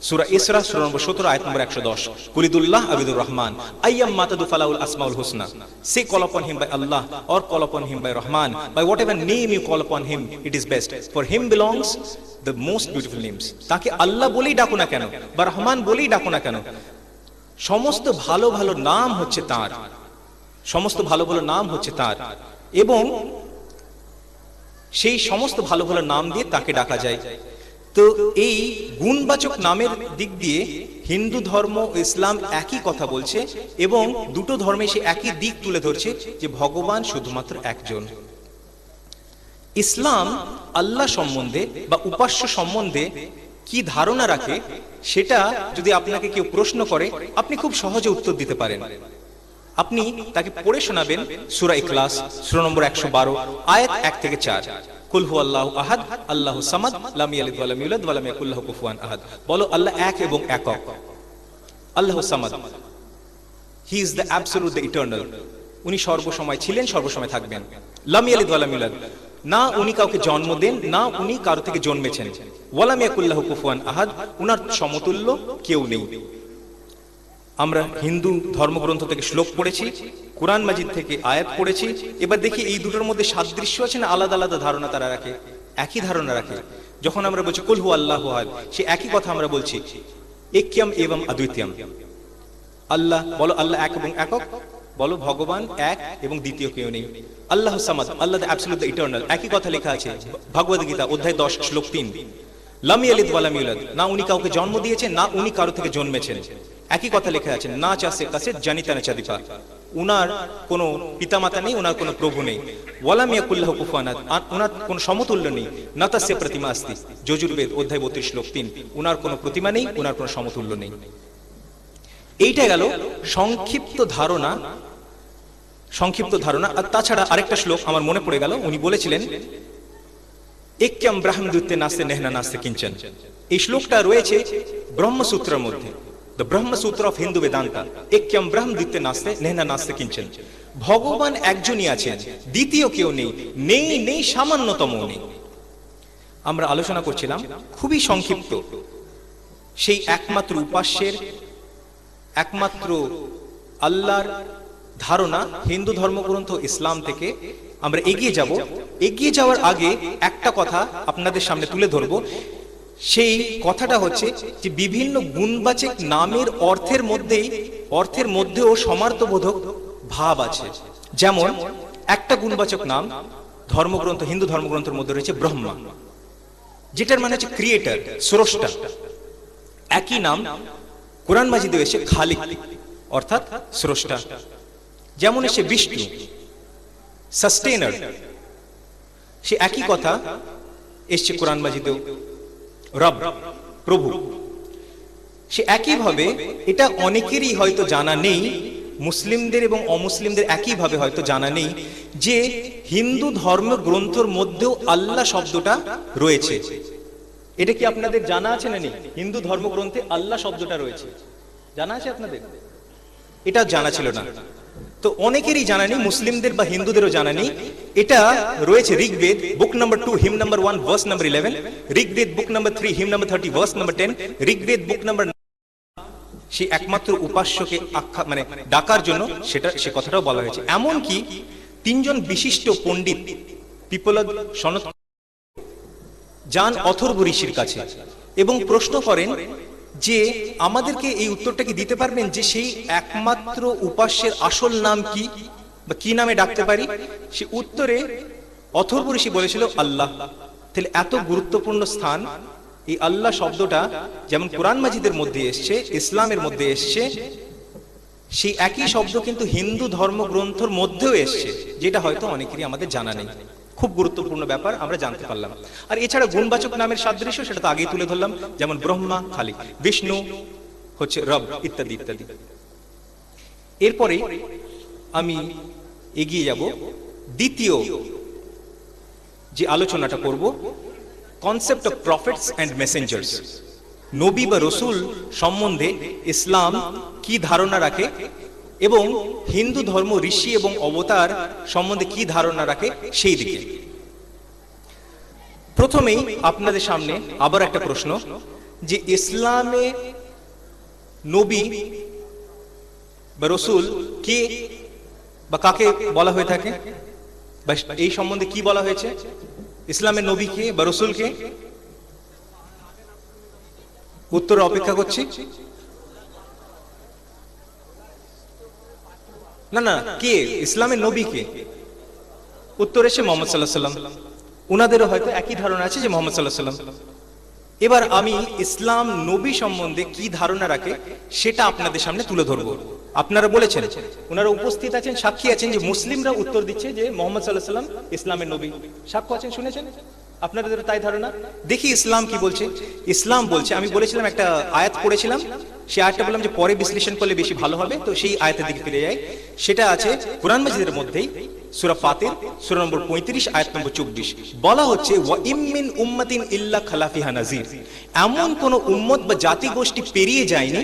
সূরা ইসরা সূরা নম্বর 17 আয়াত নম্বর 110, কুলিদুল্লাহ Abidur Rahman আইয়াম মাতাদু ফালাউল Asmaul Husna, say call upon him by Allah or call upon him by Rahman, by whatever name you call upon him it is best, for him belongs the most beautiful names। তাকে আল্লাহ বলেই ডাকো না কেন বা রহমান বলেই ডাকো না কেন, সমস্ত ভালো ভালো নাম হচ্ছে তার, সমস্ত ভালো ভালো নাম হচ্ছে তার, এবং সেই সমস্ত ভালো ভালো নাম দিয়ে তাকে ডাকা যায়। তো এই গুণবাচক নামের দিক দিয়ে হিন্দু ধর্ম ও ইসলাম একই কথা বলছে এবং দুটো ধর্মে সে একই দিক তুলে ধরছে যে ভগবান শুধুমাত্র একজন। ইসলাম আল্লাহ সম্বন্ধে বা উপাস্য সম্বন্ধে কি ধারণা রাখে সেটা যদি আপনাকে কেউ প্রশ্ন করে আপনি খুব সহজে উত্তর দিতে পারেন। আপনি তাকে পড়ে শোনাবেন সূরা ইখলাস সূরা নম্বর 112 আয়াত 1 থেকে 4, কুল হুয়াল্লাহু আহাদ আল্লাহু সামাদ লাম ইয়ালিদ ওয়া লাম ইউলাদ ওয়া লাম ইয়াকুল লাহু কুফুয়ান আহাদ। বলো আল্লাহ এক এবং একক, আল্লাহু Samad, he is the absolute, the eternal, উনি সর্বসময় ছিলেন, সর্বসময় থাকবেন। লাম ইয়ালিদ ওয়া লাম ইউলাদ, না উনি কাউকে জন্ম দেন, না উনি কারো থেকে জন্মেছেন। ওয়া লাম ইয়াকুল লাহু কুফুয়ান আহাদ, উনার সমতুল্য কেউ নেই। আমরা হিন্দু ধর্মগ্রন্থ থেকে শ্লোক পড়েছি, কুরআন মাজিদ থেকে আয়াত পড়েছি, এবার দেখি এই দুটোর মধ্যে সাদৃশ্য আছে না আলাদা আলাদা ধারণা তারা রাখে, একই ধারণা রাখে। যখন আমরা বলছি কুল হু আল্লাহু আহাদ, সে একই কথা আমরা বলছি এক্যম এবং অদ্বিতীয়ম। আল্লাহ বলো আল্লাহ এক এবং একক, বলো ভগবান এক এবং দ্বিতীয় কেউ নেই। আল্লাহু সামাদ, আল্লাহ দ্য অ্যাবসলিউট, দ্য ইটারনাল, একই কথা লেখা আছে ভগবদ গীতা অধ্যায় 10 শ্লোক 3, লাম ইয়ালিদ ওয়া লাম ইউলাদ, না উনি কাউকে জন্ম দিয়েছেন, না উনি কারো থেকে জন্মেছেন। একই কথা লেখা আছে না চাষে কাছে জানিতা না চাদিপা, উনার কোনো পিতামাতা নেই, উনার কোনো প্রভু নেই। ওয়ালাম ইয়াকুল লাহু কুফুয়ান আহাদ, উনার কোনো সমতুল্য নেই। না তাস্য প্রতিমা আস্তি, যজুর্বেদ অধ্যায় 32 শ্লোক 3, উনার কোনো প্রতিমা নেই, উনার কোনো সমতুল্য নেই। এইটা গেল সংক্ষিপ্ত ধারণা, সংক্ষিপ্ত ধারণা। আর তাছাড়া আরেকটা শ্লোক আমার মনে পড়ে গেল, উনি বলেছিলেন এক্যম ব্রহ্মদূতে নাস্তে নেহনা নাস্তে কিঞ্চন। এই শ্লোকটা রয়েছে ব্রহ্মসূত্রের মধ্যে, দ্য ব্রহ্মসূত্র অফ হিন্দু বেদান্তা, এক্যম ব্রহ্মদূতে নাস্তে নেহনা নাস্তে কিঞ্চন। ভগবান একজনই আছেন, দ্বিতীয় কেউ নেই, নেই নেই সামান্যতম নেই। আমরা আলোচনা করছিলাম খুবই সংক্ষিপ্ত সেই একমাত্র উপাস্যের, একমাত্র আল্লাহর ধারণা হিন্দু ধর্মগ্রন্থ ইসলাম থেকে আমরা এগিয়ে যাব। এগিয়ে যাওয়ার আগে একটা কথা আপনাদের সামনে তুলে ধরব, সেই কথাটা হচ্ছে যে বিভিন্ন গুণবাচক নামের অর্থের মধ্যেও সমার্থবোধক ভাব আছে। যেমন একটা গুণবাচক নাম ধর্মগ্রন্থ, হিন্দু ধর্মগ্রন্থের মধ্যে রয়েছে ব্রহ্মা, যেটার মানে হচ্ছে ক্রিয়েটর, স্রষ্টা। একই নাম কোরআন মাজিদে এসে খালিক অর্থাৎ স্রষ্টা। যেমন এসে বিষ্ণু, সাস্টেনার, সে একই কথা এসছে কোরআন মাজিদেও রব, প্রভু। সে একইভাবে, এটা অনেকেরই হয়তো জানা নেই, মুসলিমদের এবং অমুসলিমদের একইভাবে হয়তো জানা নেই যে হিন্দু ধর্মগ্রন্থের মধ্যেও আল্লাহ শব্দটা রয়েছে। এটা কি আপনাদের জানা আছে না নেই? হিন্দু ধর্মগ্রন্থে আল্লাহ শব্দটা রয়েছে, জানা আছে আপনাদের? এটা জানা ছিল না। তো অনেকেরই জানা নেই, মুসলিমদের বা হিন্দুদেরও জানা নেই। এটা রয়েছে ঋগ্বেদ বুক number 2 him number 1 verse number 11, Rigveda বুক number 3 him number 30 verse number 10, Rigveda বুক নাম্বার সেই একমাত্র উপাস্যকে আখ্যা মানে ডাকার জন্য সে কথাটাও বলা হয়েছে। এমনকি তিনজন বিশিষ্ট পণ্ডিত পিপলদ সনত যান অথর্ব ঋষির কাছে এবং প্রশ্ন করেন যে আমাদেরকে এই উত্তরটা কি দিতে পারবেন যে সেই একমাত্র উপাস্যের আসল নাম কি বা কি নামে ডাকতে পারি? সে উত্তরে অথর্ব ঋষি বলেছিল আল্লাহ। তাহলে এত গুরুত্বপূর্ণ স্থান এই আল্লাহ শব্দটা যেমন কোরআন মাজিদের মধ্যে এসছে, ইসলামের মধ্যে এসছে, সেই একই শব্দ কিন্তু হিন্দু ধর্মগ্রন্থের মধ্যেও এসছে, যেটা হয়তো অনেকেরই আমাদের জানা নেই। খুব গুরুত্বপূর্ণ ব্যাপার আমরা জানতে পারলাম। আর এছাড়া গুণবাচক নামের সাদৃশ্য সেটা তো আগেই তুলে ধরলাম, যেমন ব্রহ্মা খালিক, বিষ্ণু হচ্ছে রব, ইত্যাদি ইত্যাদি। এরপরে আমি এগিয়ে যাব দ্বিতীয় যে আলোচনাটা করব, concept of prophets and messengers. নবী বা রসুল সম্বন্ধে ইসলাম কি ধারণা রাখে এবং হিন্দু ধর্ম ঋষি এবং অবতার সম্বন্ধে কি ধারণা রাখে সেই দিকে। প্রথমেই আপনাদের সামনে আবার একটা প্রশ্ন, যে ইসলামে নবী বা রসুল কে বা কাকে বলা হয়ে থাকে, বা এই সম্বন্ধে কি বলা হয়েছে? ইসলামের নবী কে বা রসুল কে? উত্তর অপেক্ষা করছি। না না, কে ইসলামের নবী কে? উত্তর এসে মোহাম্মদ সাল্লাল্লাহু আলাইহি ওয়াসাল্লাম। উনাদেরও হয়তো একই ধারণা আছে যে মোহাম্মদ সাল্লাল্লাহু আলাইহি ওয়াসাল্লাম। এবার আমি ইসলাম নবী সম্বন্ধে কি ধারণা রাখে সেটা আপনাদের সামনে তুলে ধরবো। আপনারা বলেছেন, ওনারা উপস্থিত আছেন, সাক্ষী আছেন যে মুসলিমরা উত্তর দিচ্ছে যে মোহাম্মদ সাল্লাল্লাহু আলাইহি ওয়াসাল্লাম ইসলামের নবী। সাক্ষ্য আছেন, শুনেছেন, আপনাদের তাই ধারণা। দেখি ইসলাম কি বলছে। ইসলাম বলছে, আমি বলেছিলাম একটা আয়াত পড়েছিলাম, সেই আয়াতটা বললাম যে পরে বিশ্লেষণ করলে বেশি ভালো হবে, তো সেই আয়াতের দিকে ফিরে যাই। সেটা আছে কোরআন মাজিদের মধ্যেই, সূরা ফাতির সূরা নম্বর 35 আয়াত নম্বর 24। বলা হচ্ছে ওয়া ইম মিন উম্মাতিন ইল্লা খালা ফিহা নাযির। এমন কোন উম্মত বা জাতি গোষ্ঠী পেরিয়ে যায়নি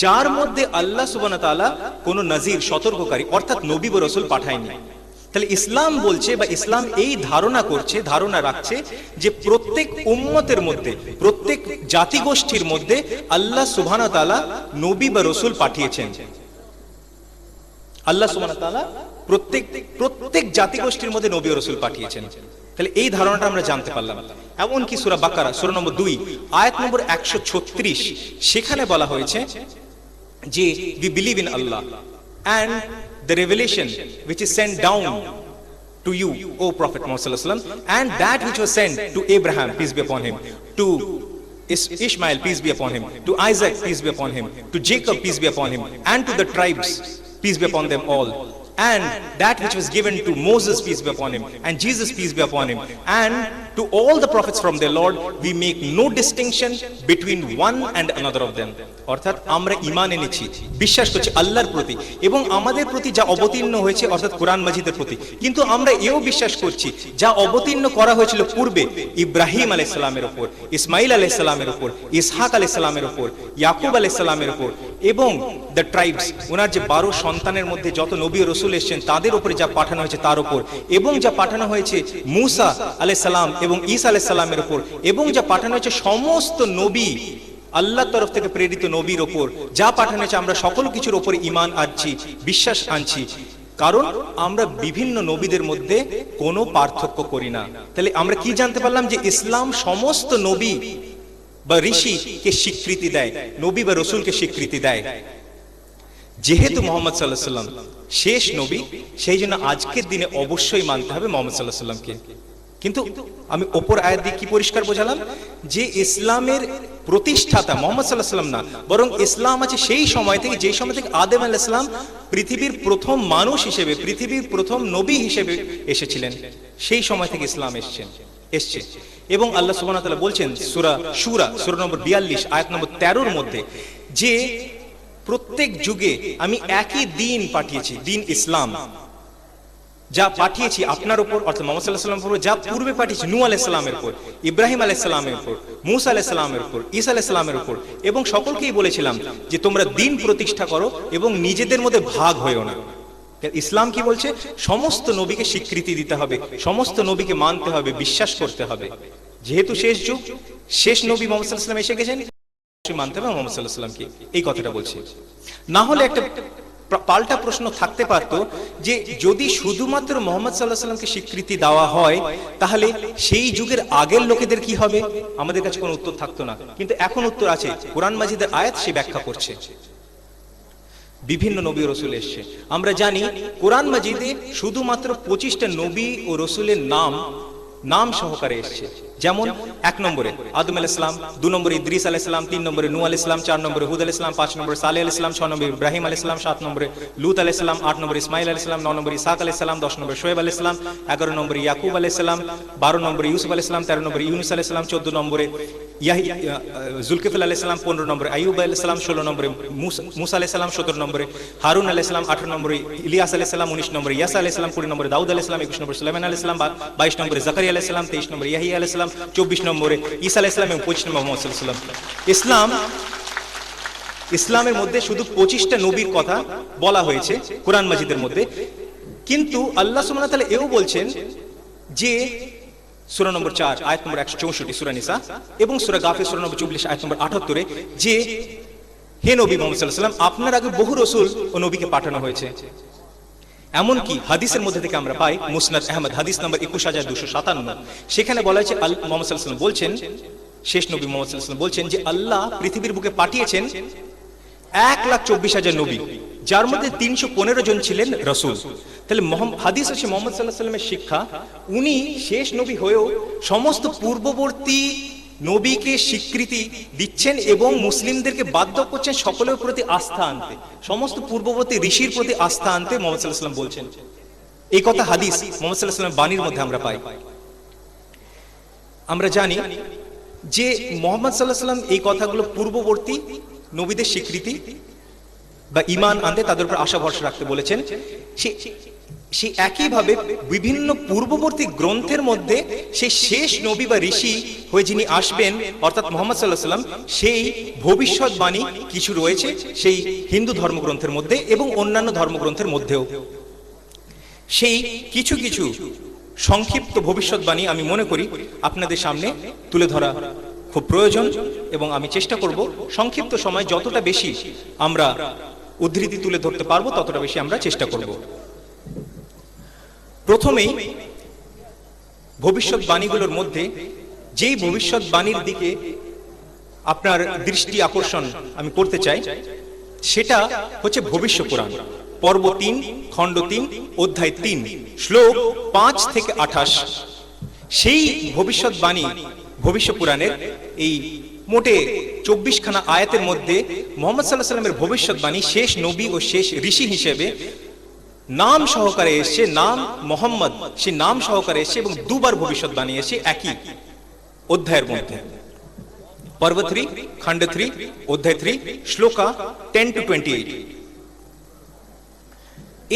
যার মধ্যে আল্লাহ সুবহানাহু ওয়া তাআলা কোন নাযির সতর্ককারী অর্থাৎ নবী বা রাসূল পাঠায়নি। তাহলে ইসলাম বলছে বা ইসলাম এই ধারণা করছে, ধারণা রাখছে যে প্রত্যেক উম্মতের মধ্যে, প্রত্যেক জাতিগোষ্ঠীর মধ্যে আল্লাহ সুবহানাহু ওয়া তাআলা নবী বা রাসূল পাঠিয়েছেন। আল্লাহ সুবহানাহু ওয়া তাআলা প্রত্যেক জাতিগোষ্ঠীর মধ্যে নবী ও রাসূল পাঠিয়েছেন। তাহলে এই ধারণাটা আমরা জানতে পারলাম। এমনকি সূরা বাকারা সূরা নম্বর 2 আয়াত নম্বর 136 সেখানে বলা হয়েছে যে we believe in Allah and the revelation which is sent down to you, O Prophet Muhammad sallallahu alaihi wasallam, and that which was sent to Abraham, peace be upon him, to Ishmael, peace be upon him, to Isaac, peace be upon him, to Jacob, peace be upon him, and to the tribes, peace be upon them all, and that which was given to Moses, peace be upon him, and Jesus, peace be upon him, and to all the prophets from their Lord, we make no distinction between one and another of them. অর্থাৎ আমরা ঈমান এনেছি, বিশ্বাস করছি আল্লাহর প্রতি এবং আমাদের প্রতি যা অবতীর্ণ হয়েছে অর্থাৎ কোরআন মাজিদের প্রতি, কিন্তু আমরা এও বিশ্বাস করছি যা অবতীর্ণ করা হয়েছিল পূর্বে ইব্রাহিম আলাইহিস সালামের উপর, ইসমাইল আলাইহিস সালামের উপর, ইসহাক আলাইহিস সালামের উপর, ইয়াকুব আলাইহিস সালামের উপর, এবং দ্য ট্রাইবস, ওনার যে 12 সন্তানের মধ্যে যত নবী ও রাসূল এসেছেন তাদের উপরে যা পাঠানো হয়েছে তার উপর, এবং যা পাঠানো হয়েছে মুসা আলাইহিস সালাম এবং ঈসা আলাইহিস সালামের উপর, এবং যা পাঠানো হয়েছে সমস্ত নবী আল্লাহর তরফ থেকে প্রেরিত নবীর উপর যা পাঠানো হয়েছে, আমরা সকল কিছুর উপরে ঈমান আনছি, বিশ্বাস আনছি, কারণ আমরা বিভিন্ন নবীদের মধ্যে কোনো পার্থক্য করি না। তাহলে আমরা কি জানতে পারলাম যে ইসলাম সমস্ত নবী বা ঋষিকে স্বীকৃতি দেয়, নবী বা রসুলকে স্বীকৃতি দেয়। যেহেতু মোহাম্মদ সাল্লাল্লাহু আলাইহি ওয়াসাল্লাম শেষ নবী, সেই জন্য আজকের দিনে অবশ্যই মানতে হবে মোহাম্মদ সাল্লাল্লাহু আলাইহি ওয়াসাল্লামকে। কিন্তু আমি অপর আয়াত দিয়ে কি পরিষ্কার বোঝালাম যে ইসলামের প্রতিষ্ঠাতা মোহাম্মদ সাল্লাল্লাহু আলাইহি ওয়াসাল্লাম না, বরং ইসলাম আছে সেই সময় থেকে, যেই সময় থেকে আদম আলাইহিস সালাম পৃথিবীর প্রথম মানুষ হিসেবে, পৃথিবীর প্রথম নবী হিসেবে এসেছিলেন, সেই সময় থেকে ইসলাম এসছে। এবং আল্লাহ সুবহানাহু ওয়া তাআলা বলছেন সূরা শুরা সূরা নম্বর 42 আয়াত নম্বর 13 মধ্যে যে প্রত্যেক যুগে আমি একই দিন পাঠিয়েছি, দিন ইসলাম, যা পাঠিয়েছি আপনার উপর অর্থাৎ মুহাম্মদ সাল্লাল্লাহু আলাইহি ওয়াসাল্লামের উপর, যা পূর্বে পাঠিয়েছি নূহ আলাইহিস সালামের উপর, ইব্রাহিম আলাইহিস সালামের উপর, মুসা আলাইহিস সালামের উপর, ঈসা আলাইহিস সালামের উপর, এবং সকলকেই বলেছিলাম যে তোমরা দিন প্রতিষ্ঠা করো এবং নিজেদের মধ্যে ভাগ হইও না। ইসলাম কি বলছে? সমস্ত নবীকে স্বীকৃতি দিতে হবে, সমস্ত নবীকে মানতে হবে, বিশ্বাস করতে হবে। যেহেতু শেষ যুগ, শেষ নবী মুহাম্মদ সাল্লাল্লাহু আলাইহি ওয়াসাল্লাম এসে গেছেন, মানতে হবে মুহাম্মদ সাল্লাল্লাহু আলাইহি ওয়াসাল্লামকে, এই কথাটা বলছি। না হলে একটা পাল্টা প্রশ্ন থাকতে পারত যে যদি শুধুমাত্র মুহাম্মদ সাল্লাল্লাহু আলাইহি ওয়াসাল্লামকে স্বীকৃতি দেওয়া হয়, তাহলে সেই যুগের আগের লোকেদের কি হবে? আমাদের কাছে কোনো উত্তর থাকতো না। কিন্তু এখন উত্তর আছে, কোরআন মাজিদের আয়াত সে ব্যাখ্যা করছে। বিভিন্ন নবী ও রসুল এসছে। আমরা জানি কোরআন মাজিদে শুধুমাত্র 25টা নবী ও রসুলের নাম সহকারে এসছে। যেমন 1 নম্বরে আদম আলাইহিস সালাম, 2 নম্বরে ইদ্রিস আলাইহিস সালাম, 3 নম্বরে নূহ আলাইহিস সালাম, 4 নম্বরে হুদ আলাইহিস সালাম, 5 নম্বরে সালেহ আলাইহিস সালাম, 6 নম্বরে ইব্রাহিম আলাইহিস সালাম, 7 নম্বরে লূত আলাইহিস সালাম, 8 নম্বরে ইসমাঈল আলাইহিস সালাম, 9 নম্বরে ইসহাক আলাইহিস সালাম, 10 নম্বরে শোয়েব আলাইহিস সালাম, 11 নম্বরে ইয়াকুব আলাইহিস সালাম, 12 নম্বরে ইউসুফ আলাইহিস সালাম, 13 নম্বরে ইউনুস আলাইহিস সালাম, 14 নম্বরে জুলকিফল আলাইহিস সালাম, 15 নম্বরে আইয়ুব আলাইহিস সালাম, 16 নম্বরে মুসা আলাইহিস সালাম, 17 নম্বরে হারুন আলাইহিস সালাম, 18 নম্বরে ইলিয়াস আলাইহিস সালাম, 19 নম্বরে ইয়াসা আলাইহিস সালাম, 20 নম্বরে দাউদ আলাইহিস সালাম, 21 নম্বরে সুলাইমান আলাইহিস সালাম, 22 নম্বরে জাকারিয়া আলাইহিস সালাম, 23 নম্বরে ইয়াহিয়া আলাইহিস সালাম, 24 নম্বরে ঈসা আলাইহিস সালাম এবং 25 নম্বরে মুহাম্মদ সাল্লাল্লাহু আলাইহি ওয়াসাল্লাম। ইসলামের মধ্যে শুধু 25টা নবীর কথা বলা হয়েছে কোরআন মাজিদের মধ্যে। কিন্তু আল্লাহ সুবহানাহু ওয়া তাআলা এও বলছেন যে সূরা নম্বর 4 আয়াত নম্বর 164 সূরা নিসা এবং সূরা গাফির সূরা নম্বর 44 আয়াত নম্বর 78 যে হে নবী মুহাম্মদ সাল্লাল্লাহু আলাইহি ওয়াসাল্লাম, আপনার আগে বহু রাসূল ও নবীকে পাঠানো হয়েছে। এমনকি হাদিসের মধ্যে থেকে আমরা পাই মুসনাদ আহমদ হাদিস নম্বর 21257, সেখানে বলা হয়েছে মুহাম্মদ সাল্লাল্লাহু আলাইহি ওয়াসাল্লাম বলছেন, শেষ নবী মুহাম্মদ সাল্লাল্লাহু আলাইহি ওয়াসাল্লাম বলছেন যে আল্লাহ পৃথিবীর বুকে পাঠিয়েছেন 1,24,000 নবী, যার মধ্যে 315 জন ছিলেন রাসূল। তাহলে হাদিস আছে মুহাম্মদ সাল্লাল্লাহু আলাইহি ওয়াসাল্লামের শিক্ষা, উনি শেষ নবী হয়েও সমস্ত পূর্ববর্তী নবীকে স্বীকৃতি দিচ্ছেন এবং মুসলিমদেরকে বাধ্য করছেন সকলের প্রতি আস্থা আনতে, সমস্ত পূর্ববর্তী ঋষির প্রতি আস্থা আনতে মুহাম্মদ সাল্লাল্লাহু আলাইহি ওয়াসাল্লাম বলছেন। এই কথা হাদিস মুহাম্মদ সাল্লাল্লাহু আলাইহি ওয়াসাল্লামের বাণীর মধ্যে আমরা পাই। আমরা জানি যে মুহাম্মদ সাল্লাল্লাহু আলাইহি ওয়াসাল্লাম এই কথাগুলো পূর্ববর্তী নবীদের স্বীকৃতি বা ঈমান আনতে, তাদের উপর আশা ভরসা রাখতে বলেছেন। সেই একইভাবে বিভিন্ন পূর্ববর্তী গ্রন্থের মধ্যে সেই শেষ নবী বা ঋষি হয়ে যিনি আসবেন অর্থাৎ মুহাম্মদ সাল্লাল্লাহু আলাইহি ওয়াসাল্লাম, সেই ভবিষ্যৎবাণী কিছু রয়েছে সেই হিন্দু ধর্মগ্রন্থের মধ্যে এবং অন্যান্য ধর্মগ্রন্থের মধ্যেও। সেই কিছু কিছু সংক্ষিপ্ত ভবিষ্যৎবাণী আমি মনে করি আপনাদের সামনে তুলে ধরা খুব প্রয়োজন এবং আমি চেষ্টা করব সংক্ষিপ্ত সময় যতটা বেশি আমরা উদ্ধৃতি তুলে ধরতে পারবো ততটা বেশি আমরা চেষ্টা করব। প্রথমেই ভবিষ্যৎবাণীগুলোর মধ্যে যেই ভবিষ্যৎবাণীর দিকে আপনার দৃষ্টি আকর্ষণ আমি করতে চাই সেটা হচ্ছে ভবিষ্য পুরাণ, পর্ব 3, খণ্ড 3, অধ্যায় 3, শ্লোক 5 থেকে 28। সেই ভবিষ্যৎবাণী ভবিষ্য পুরাণের এই মোটে 24খানা আয়াতের মধ্যে মুহাম্মদ সাল্লাল্লাহু আলাইহি ওয়াসাল্লামের ভবিষ্যৎবাণী শেষ নবী ও শেষ ঋষি হিসেবে নাম সহকারে এসেছে, নাম মোহাম্মদ সে নাম সহকারে এসেছে এবং দুবার ভবিষ্যৎবাণী এসেছে একই অধ্যায়ের মধ্যে। পর্ব 3, খণ্ড 3, অধ্যায় 3, শ্লোকা 10 to 28।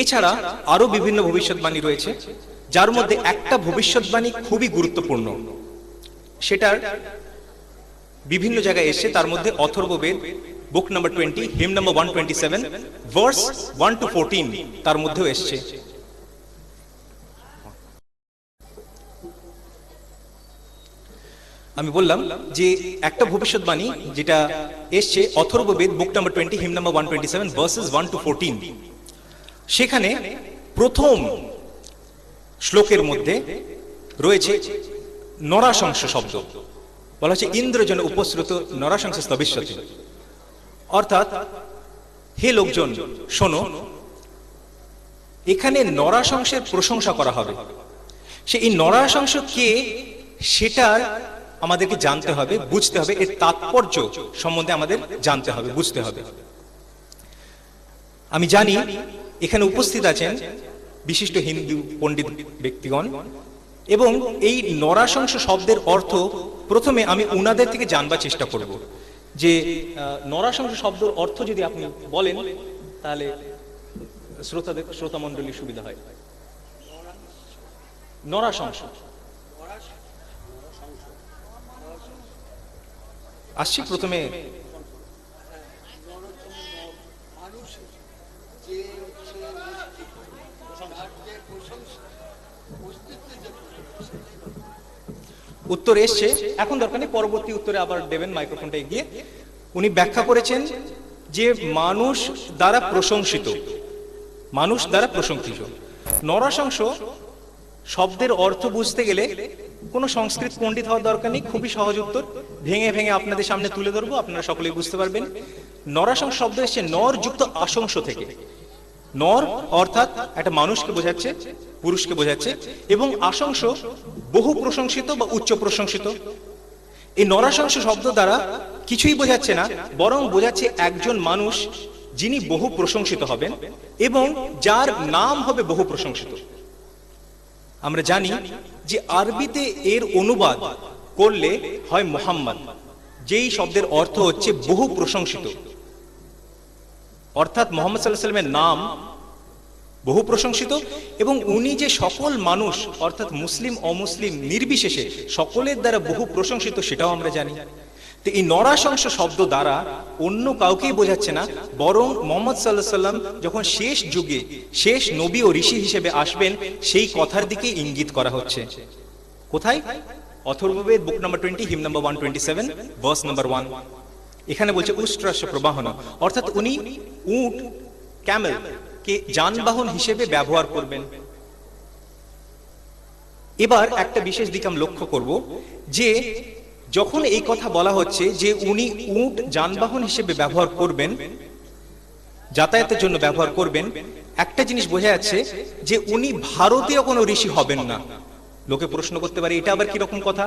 এছাড়া আরো বিভিন্ন ভবিষ্যৎবাণী রয়েছে, যার মধ্যে একটা ভবিষ্যৎবাণী খুবই গুরুত্বপূর্ণ, সেটার বিভিন্ন জায়গায় এসেছে। তার মধ্যে অথর্ববেদ বুক number 20, him number 127, verse 1 to 14 তার মধ্যেও এসেছে। আমি বললাম যে একটা ভবিষ্যৎবাণী যেটা এসছে অথর্ববেদ বুক number 20, him number 127, versus 1 to 14। সেখানে প্রথম শ্লোকের মধ্যে রয়েছে নরাশংস শব্দ, বলা হচ্ছে ইন্দ্রজন উপশ্রুত নরাশংস স্তবিষ্যতি, অর্থাৎ হে লোকজন শোনো, এখানে নরাশংসের প্রশংসা করা হবে। এই নরাশংস কে সেটার আমাদেরকে জানতে হবে, বুঝতে হবে, এর তাৎপর্য সম্বন্ধে আমাদের জানতে হবে, বুঝতে হবে। আমি জানি এখানে উপস্থিত আছেন বিশিষ্ট হিন্দু পণ্ডিত ব্যক্তিগণ এবং এই নরাশংস শব্দের অর্থ প্রথমে আমি উনাদের থেকে জানবার চেষ্টা করব যে নরাশংস শব্দের অর্থ যদি আপনি বলেন তাহলে শ্রোতা মণ্ডলীর সুবিধা হয়। নরাশংস আসছি প্রথমে। উত্তর এসছে, এখন দরকার নেই, পরবর্তী উত্তরে আবার দেবেন মাইক্রোফোনটা এগিয়ে। উনি ব্যাখ্যা করেছেন যে মানুষ দ্বারা প্রশংসিত, মানুষ দ্বারা প্রশংসিত। নরাশংস শব্দের অর্থ বুঝতে গেলে কোনো সংস্কৃত পণ্ডিত হওয়ার দরকার নেই, খুবই সহজ উত্তর, ভেঙে ভেঙে আপনাদের সামনে তুলে ধরবো, আপনারা সকলেই বুঝতে পারবেন। নরাশংস শব্দ এসছে নর যুক্ত আশংস থেকে। নর অর্থাৎ একটা মানুষকে বোঝাচ্ছে, পুরুষকে বোঝাচ্ছে, এবং আশংস বহু প্রশংসিত বা উচ্চ প্রশংসিত। এই নরাশংস শব্দ দ্বারা কিছুই বোঝাচ্ছে না, বরং বোঝাচ্ছে একজন মানুষ যিনি বহু প্রশংসিত হবেন এবং যার নাম হবে বহু প্রশংসিত। আমরা জানি যে আরবিতে এর অনুবাদ করলে হয় মুহাম্মদ, যেই শব্দের অর্থ হচ্ছে বহু প্রশংসিত, অর্থাৎ মুহাম্মদ সাল্লাল্লাহু আলাইহি ওয়াসাল্লামের নাম বহু প্রশংসিত এবং উনি যে সকল মানুষ অর্থাৎ মুসলিম অমুসলিম নির্বিশেষে সকলের দ্বারা বহু প্রশংসিত সেটাও আমরা জানি। তো এই নরাশংস শব্দ দ্বারা অন্য কাউকেই বোঝাচ্ছে না, বরং মুহাম্মদ সাল্লাল্লাহু আলাইহি ওয়াসাল্লাম যখন শেষ যুগে শেষ নবী ও ঋষি হিসেবে আসবেন সেই কথার দিকে ইঙ্গিত করা হচ্ছে। কোথায়? অথর্ববেদ বুক number 20 him number 127 verse number 1। এখানে বলছে উষ্ট্রাস্য প্রবাহন, অর্থাৎ উনি উট ক্যামেল কে যানবাহন হিসেবে ব্যবহার করবেন। এবার একটা বিশেষ দিক আমরা লক্ষ্য করব যে যখন এই কথা বলা হচ্ছে যে উনি উট যানবাহন হিসেবে ব্যবহার করবেন, যাতায়াতের জন্য ব্যবহার করবেন, একটা জিনিস বোঝা যাচ্ছে যে উনি ভারতীয় কোনো ঋষি হবেন না। লোকে প্রশ্ন করতে পারে এটা আবার কিরকম কথা,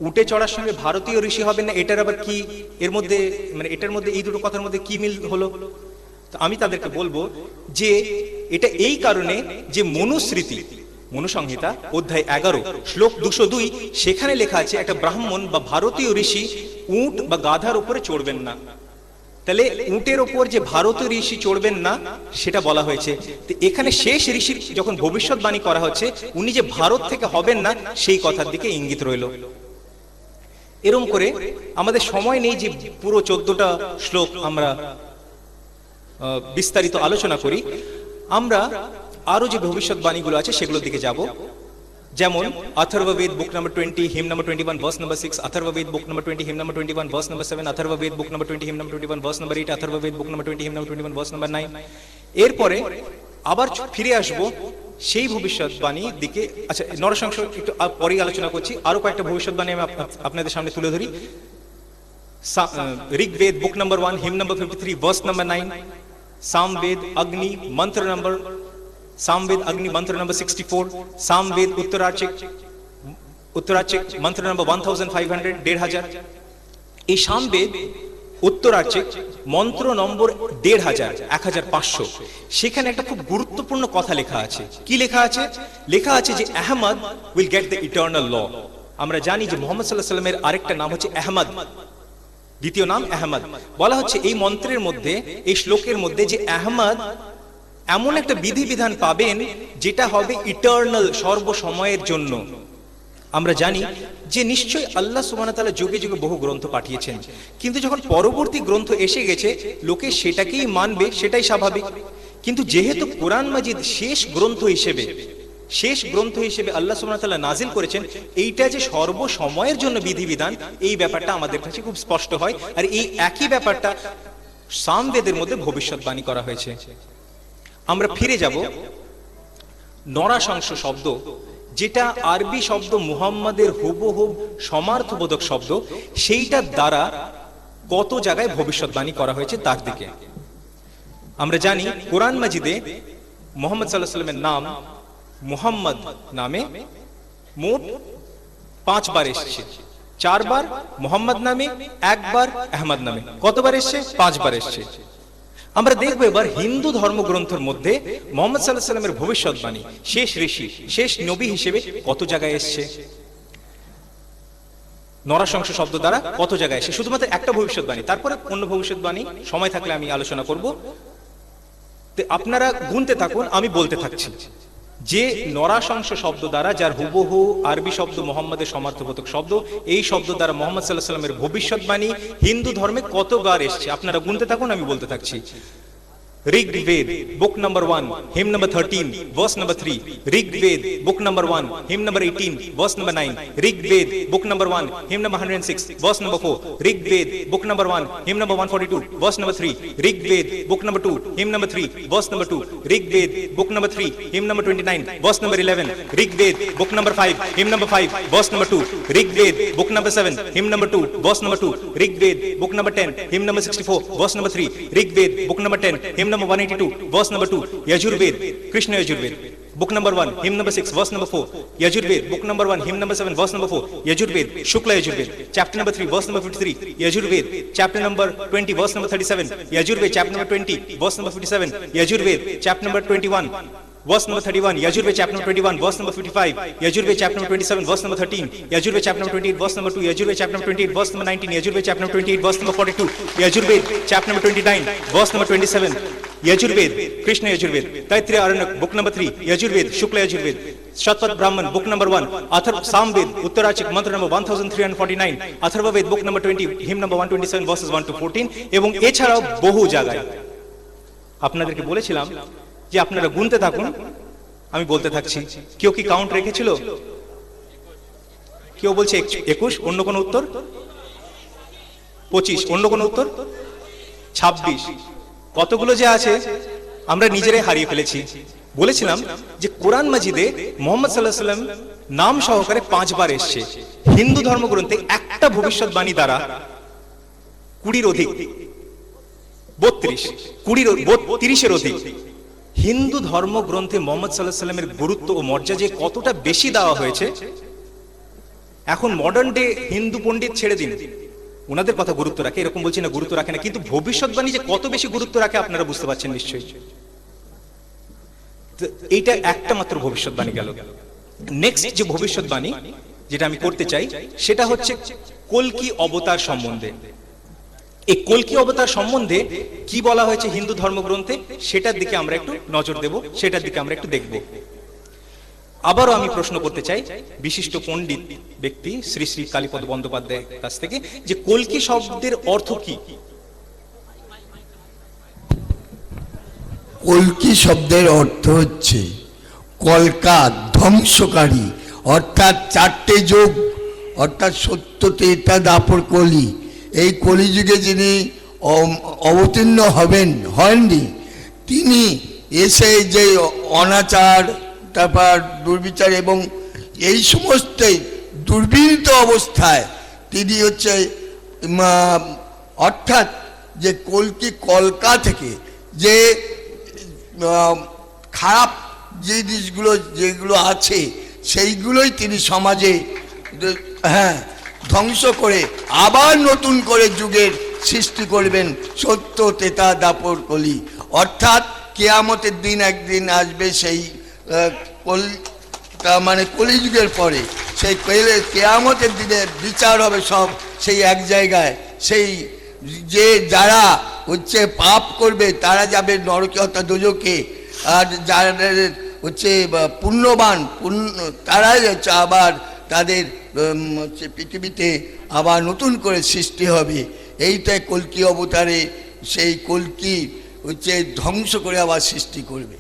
উটে চড়ার সঙ্গে ভারতীয় ঋষি হবেন না, এটার আবার কি এর মধ্যে, মানে এটার মধ্যে এই দুটো কথার মধ্যে কি মিল হলো? আমি তাদেরকে বলবো যে এটা এই কারণে যে মনুস্মৃতি, মনুসংহিতা অধ্যায় 11 শ্লোক 202 সেখানে লেখা আছে একটা ব্রাহ্মণ বা ভারতীয় ঋষি উট বা গাধার উপরে চড়বেন না। তাহলে উটের ওপর যে ভারতীয় ঋষি চড়বেন না সেটা বলা হয়েছে। তো এখানে শেষ ঋষির যখন ভবিষ্যৎবাণী করা হচ্ছে উনি যে ভারত থেকে হবেন না সেই কথার দিকে ইঙ্গিত রইল। এরকম করে আমাদের সময় নেই যে পুরো 14টা শ্লোক আমরা বিস্তারিত আলোচনা করি। আমরা আরো যে ভবিষ্যৎবাণীগুলো আছে সেগুলোর দিকে যাব। যেমন অথর্ববেদ বুক number 20 him number 21 verse number 6, Atharvaveda বুক number 20 him number 21 verse number 7, Atharvaveda বুক number 20 him number 21 verse number 8, Atharvaveda বুক number 20 him number 21 verse number 9। এরপরে আবার ফিরে আসব সেই ভবিষ্যৎবাণীর দিকে। আচ্ছা, নরসংস একটু পরেই আলোচনা করছি, আরো কয়েকটা ভবিষ্যৎবাণী আমি আপনাদের সামনে তুলে ধরি। ঋগ্বেদ বুক number 1 him number 53 verse number 9, Samaveda अग्नि मंत्र नंबर, सामवेद अग्नि मंत्र नंबर 64, सामवेद उत्तरार्चिक मंत्र नंबर 1500 1500। এই সামবেদ উত্তরার্চিক মন্ত্র নম্বর 1500 1500। সেখানে একটা খুব গুরুত্বপূর্ণ কথা লেখা আছে। কি লেখা আছে? লেখা আছে যে Ahmad will get the eternal law. আমরা জানি যে মুহাম্মদ সাল্লাল্লাহু আলাইহি ওয়াসাল্লামের আরেকটা নাম হচ্ছে আহমদ, দ্বিতীয় নাম আহমদ। বলা হচ্ছে এই মন্ত্রের মধ্যে, এই শ্লোকের মধ্যে যে আহমদ এমন একটা বিধিবিধান পাবেন যেটা হবে ইটারনাল, সর্বসময়ের জন্য। আমরা জানি যে নিশ্চয়ই আল্লাহ সুবহানাহু ওয়া তাআলা যুগে যুগে বহু গ্রন্থ পাঠিয়েছেন, কিন্তু যখন পরবর্তী গ্রন্থ এসে গেছে লোকে সেটাকেই মানবে, সেটাই স্বাভাবিক। কিন্তু যেহেতু কোরআন মাজিদ শেষ গ্রন্থ হিসেবে আল্লাহ সুবহানাহু ওয়া তাআলা নাজিল করেছেন, এইটা যে সর্বসময়ের জন্য বিধিবিধান, এই ব্যাপারটা আমাদের কাছে খুব স্পষ্ট হয়। আর এই একই ব্যাপারটা সামবেদের মধ্যে ভবিষ্যৎবাণী করা হয়েছে। আমরা ফিরে যাব নরাশংস শব্দ, যেটা আরবি শব্দ মুহাম্মাদের হুবহুব সমার্থবোধক শব্দ, সেইটার দ্বারা কত জায়গায় ভবিষ্যৎবাণী করা হয়েছে তার দিকে। আমরা জানি কোরআন মাজিদে মুহাম্মদ সাল্লাল্লাহু আলাইহি ওয়াসাল্লামের নাম মুহাম্মদ নামে মোট 5 বার এসেছে। 4 বার মুহাম্মদ নামে, 1 বার আহমদ নামে। কতবার এসেছে? 5 বার এসেছে। আমরা দেখব এবার হিন্দু ধর্মগ্রন্থের মধ্যে মুহাম্মদ সাল্লাল্লাহু আলাইহি ওয়াসাল্লামের ভবিষ্যৎবাণী, শেষ ঋষি, শেষ নবী হিসেবে কত জায়গায় এসেছে। নরাশংস শব্দ দ্বারা কত জায়গায় এসেছে, শুধুমাত্র একটা ভবিষ্যৎবাণী, তারপরে অন্য ভবিষ্যৎবাণী সময় থাকলে আমি আলোচনা করব। আপনারা গুনতে থাকুন, আমি বলতে থাকছি যে নরাশংস শব্দ দ্বারা, যার হুবহু আরবি শব্দ মুহাম্মাদের সমার্থবোধক শব্দ, এই শব্দ দ্বারা মুহাম্মদ সাল্লাল্লাহু আলাইহি ওয়াসাল্লামের ভবিষ্যৎবাণী হিন্দু ধর্মে কতবার এসেছে। আপনারা গুনতে থাকুন, আমি বলতে থাকছি। Rig Ved, book number 1, hymn number 13, verse number 3. Rig Ved, book number 1, hymn number 18, verse number 9. Rig Ved, book number 1, hymn number 106, verse number 4. Rig Ved, book number 1, hymn number 142, verse number 3. Rig Ved, book number 2, hymn number 3, verse number 2. Rig Ved, book number 3, hymn number 29, verse number 11. Rig Ved, book number 5, hymn number 5, verse number 2. Rig Ved, book number 7, hymn number 2, verse number 2. Rig Ved, book number 10, hymn number 64, verse number 3. Rig Ved, book number 10, hymn number 182, verse number 2. Yajurved, Krishna Yajurved, book number 1, hymn number 6, verse number 4. Yajurved, book number 1, hymn number 7, verse number 4. Yajurved, Shukla Yajurved, chapter number 3, verse number 53. Yajurved, chapter number 20, verse number 37. Yajurved, chapter number 20, verse number 57. Yajurved, chapter number 21, verse number 31. Yajurved, chapter number 21, verse number 55. Yajurved, chapter number 27, verse number 13. Yajurved, chapter number 28, verse number 2. Yajurved, chapter number 28, verse number 19. Yajurved, chapter number 28, verse number 42. Yajurved, chapter number 29, verse number 27. Yajurved, Krishna Yajurved, Taittiriya Aranyak, book number 3. Yajurved, Shukla Yajurved, Shatpat Brahman, book number 1. Samved, Uttarachik, mantra number 1349. Atharvaved, book number 20, hymn number 127, verses 1 to 14. এবং এছাড়াও বহু জায়গায় আপনাদেরকে বলেছিলাম যে আপনারা গুনতে থাকুন, আমি বলতে থাকছি। কেউ কি কাউন্ট রেখেছিল? কেউ বলছে 21, অন্য কোন উত্তর? 25, অন্য কোন উত্তর? 26। কতগুলো যে আছে আমরা নিজেরাই হারিয়ে ফেলেছি। বলেছিলাম যে কোরআন মাজিদে মুহাম্মদ সাল্লাল্লাহু আলাইহি ওয়াসাল্লাম নাম সহকারে 5 বার এসেছে। হিন্দু ধর্মগ্রন্থে একটা ভবিষ্যৎবাণী দ্বারা 20-র অধিক, 30-এর অধিক হিন্দু ধর্মগ্রন্থে মুহাম্মদ সাল্লাল্লাহু আলাইহি ওয়াসাল্লামের গুরুত্ব ও মর্যাদা যে কতটা বেশি দেওয়া হয়েছে, এখন মডার্ন ডে হিন্দু পণ্ডিত ছেড়ে দিন, ওনাদের কথা গুরুত্ব রাখে, এরকম বলছি না গুরুত্ব রাখে না, কিন্তু ভবিষ্যৎবাণী যে কত বেশি গুরুত্ব রাখে আপনারা বুঝতে পারছেন নিশ্চয়ই। এইটা একটা মাত্র ভবিষ্যৎবাণী গেল। নেক্সট যে ভবিষ্যৎবাণী যেটা আমি করতে চাই সেটা হচ্ছে কল্কি অবতার সম্বন্ধে। এই কল্কি অবতার সম্বন্ধে কি বলা হয়েছে হিন্দু ধর্মগ্রন্থে সেটার দিকে আমরা একটু নজর দেব, সেটার দিকে আমরা একটু দেখব। আবারও আমি প্রশ্ন করতে চাই বিশিষ্ট পণ্ডিত ব্যক্তি শ্রী শ্রী কালীপদ বন্দ্যোপাধ্যায়ের কাছ থেকে যে কল্কি শব্দের অর্থ কি? কল্কি শব্দের অর্থ হচ্ছে কলকা, ধ্বংসকারী, অর্থাৎ 4টে যুগ, অর্থাৎ সত্য, ত্রেতা, দ্বাপর, কলি। এই কলিযুগে যিনি অবতীর্ণ হননি, তিনি এসে যে অনাচার, তারপর দুর্বিচার এবং এই সমস্ত দুর্বিনীত অবস্থায় তিনি হচ্ছে অর্থাৎ যে কল্কি কলকা থেকে যে খারাপ যে জিনিসগুলো যেগুলো আছে সেইগুলোই তিনি সমাজে ধ্বংস করে আবার নতুন করে যুগের সৃষ্টি করবেন, সত্য, ত্রেতা, দ্বাপর, কলি। অর্থাৎ কিয়ামতের দিন একদিন আসবে, সেই মানে কলিযুগের পরে সেই কিয়ামতের দিনে বিচার হবে সব সেই এক জায়গায়। সেই যে যারা হচ্ছে পাপ করবে তারা যাবে নরকে অর্থাৎ দোজখে, আর যারা হচ্ছে পুণ্যবান তারাই হচ্ছে আবার তাদের হচ্ছে পৃথিবীতে আবার নতুন করে সৃষ্টি হবে। এইটাই কল্কি অবতারে সেই কল্কি হচ্ছে ধ্বংস করে আবার সৃষ্টি করবে।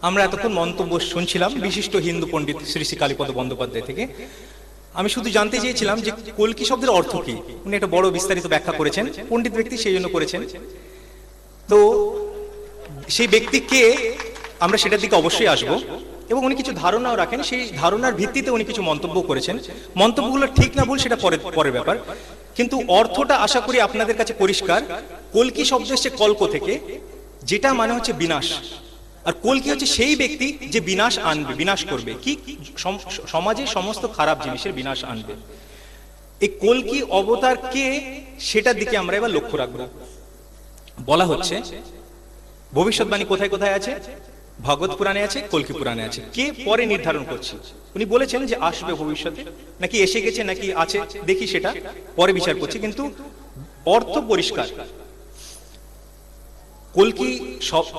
আমরা এতক্ষণ মন্তব্য শুনছিলাম বিশিষ্ট হিন্দু পণ্ডিত শ্রী শ্রী কালীপদ বন্দ্যোপাধ্যায় থেকে। আমি শুধু জানতে চেয়েছিলাম যে কল্কি শব্দের অর্থ কি। উনি একটা বড় বিস্তারিত ব্যাখ্যা করেছেন, পণ্ডিত ব্যক্তি সেই জন্য করেছেন। তো সেই ব্যক্তিকে আমরা সেটার দিকে অবশ্যই আসব এবং উনি কিছু ধারণাও রাখেন, সেই ধারণার ভিত্তিতে উনি কিছু মন্তব্য করেছেন। মন্তব্যগুলো ঠিক না ভুল সেটা পরের ব্যাপার, কিন্তু অর্থটা আশা করি আপনাদের কাছে পরিষ্কার। কল্কি শব্দ এসছে কল্প থেকে, যেটা মানে হচ্ছে বিনাশ। আর কল্কি হচ্ছে সেই ব্যক্তি যে বিনাশ আনবে, বিনাশ করবে, কি সমাজে সমস্ত খারাপ জিনিসের বিনাশ আনবে। এই কল্কি অবতার কে সেটার দিকে আমরা এবার লক্ষ্য রাখবো। বলা হচ্ছে ভবিষ্যৎবাণী কোথায় কোথায় আছে? ভাগবত পুরাণে আছে, কল্কি পুরাণে আছে। কে পরে নির্ধারণ করছে? উনি বলেছেন যে আসবে ভবিষ্যতে, নাকি এসে গেছে, নাকি আছে, দেখি সেটা পরে বিচার করছি, কিন্তু অর্থ পরিষ্কার।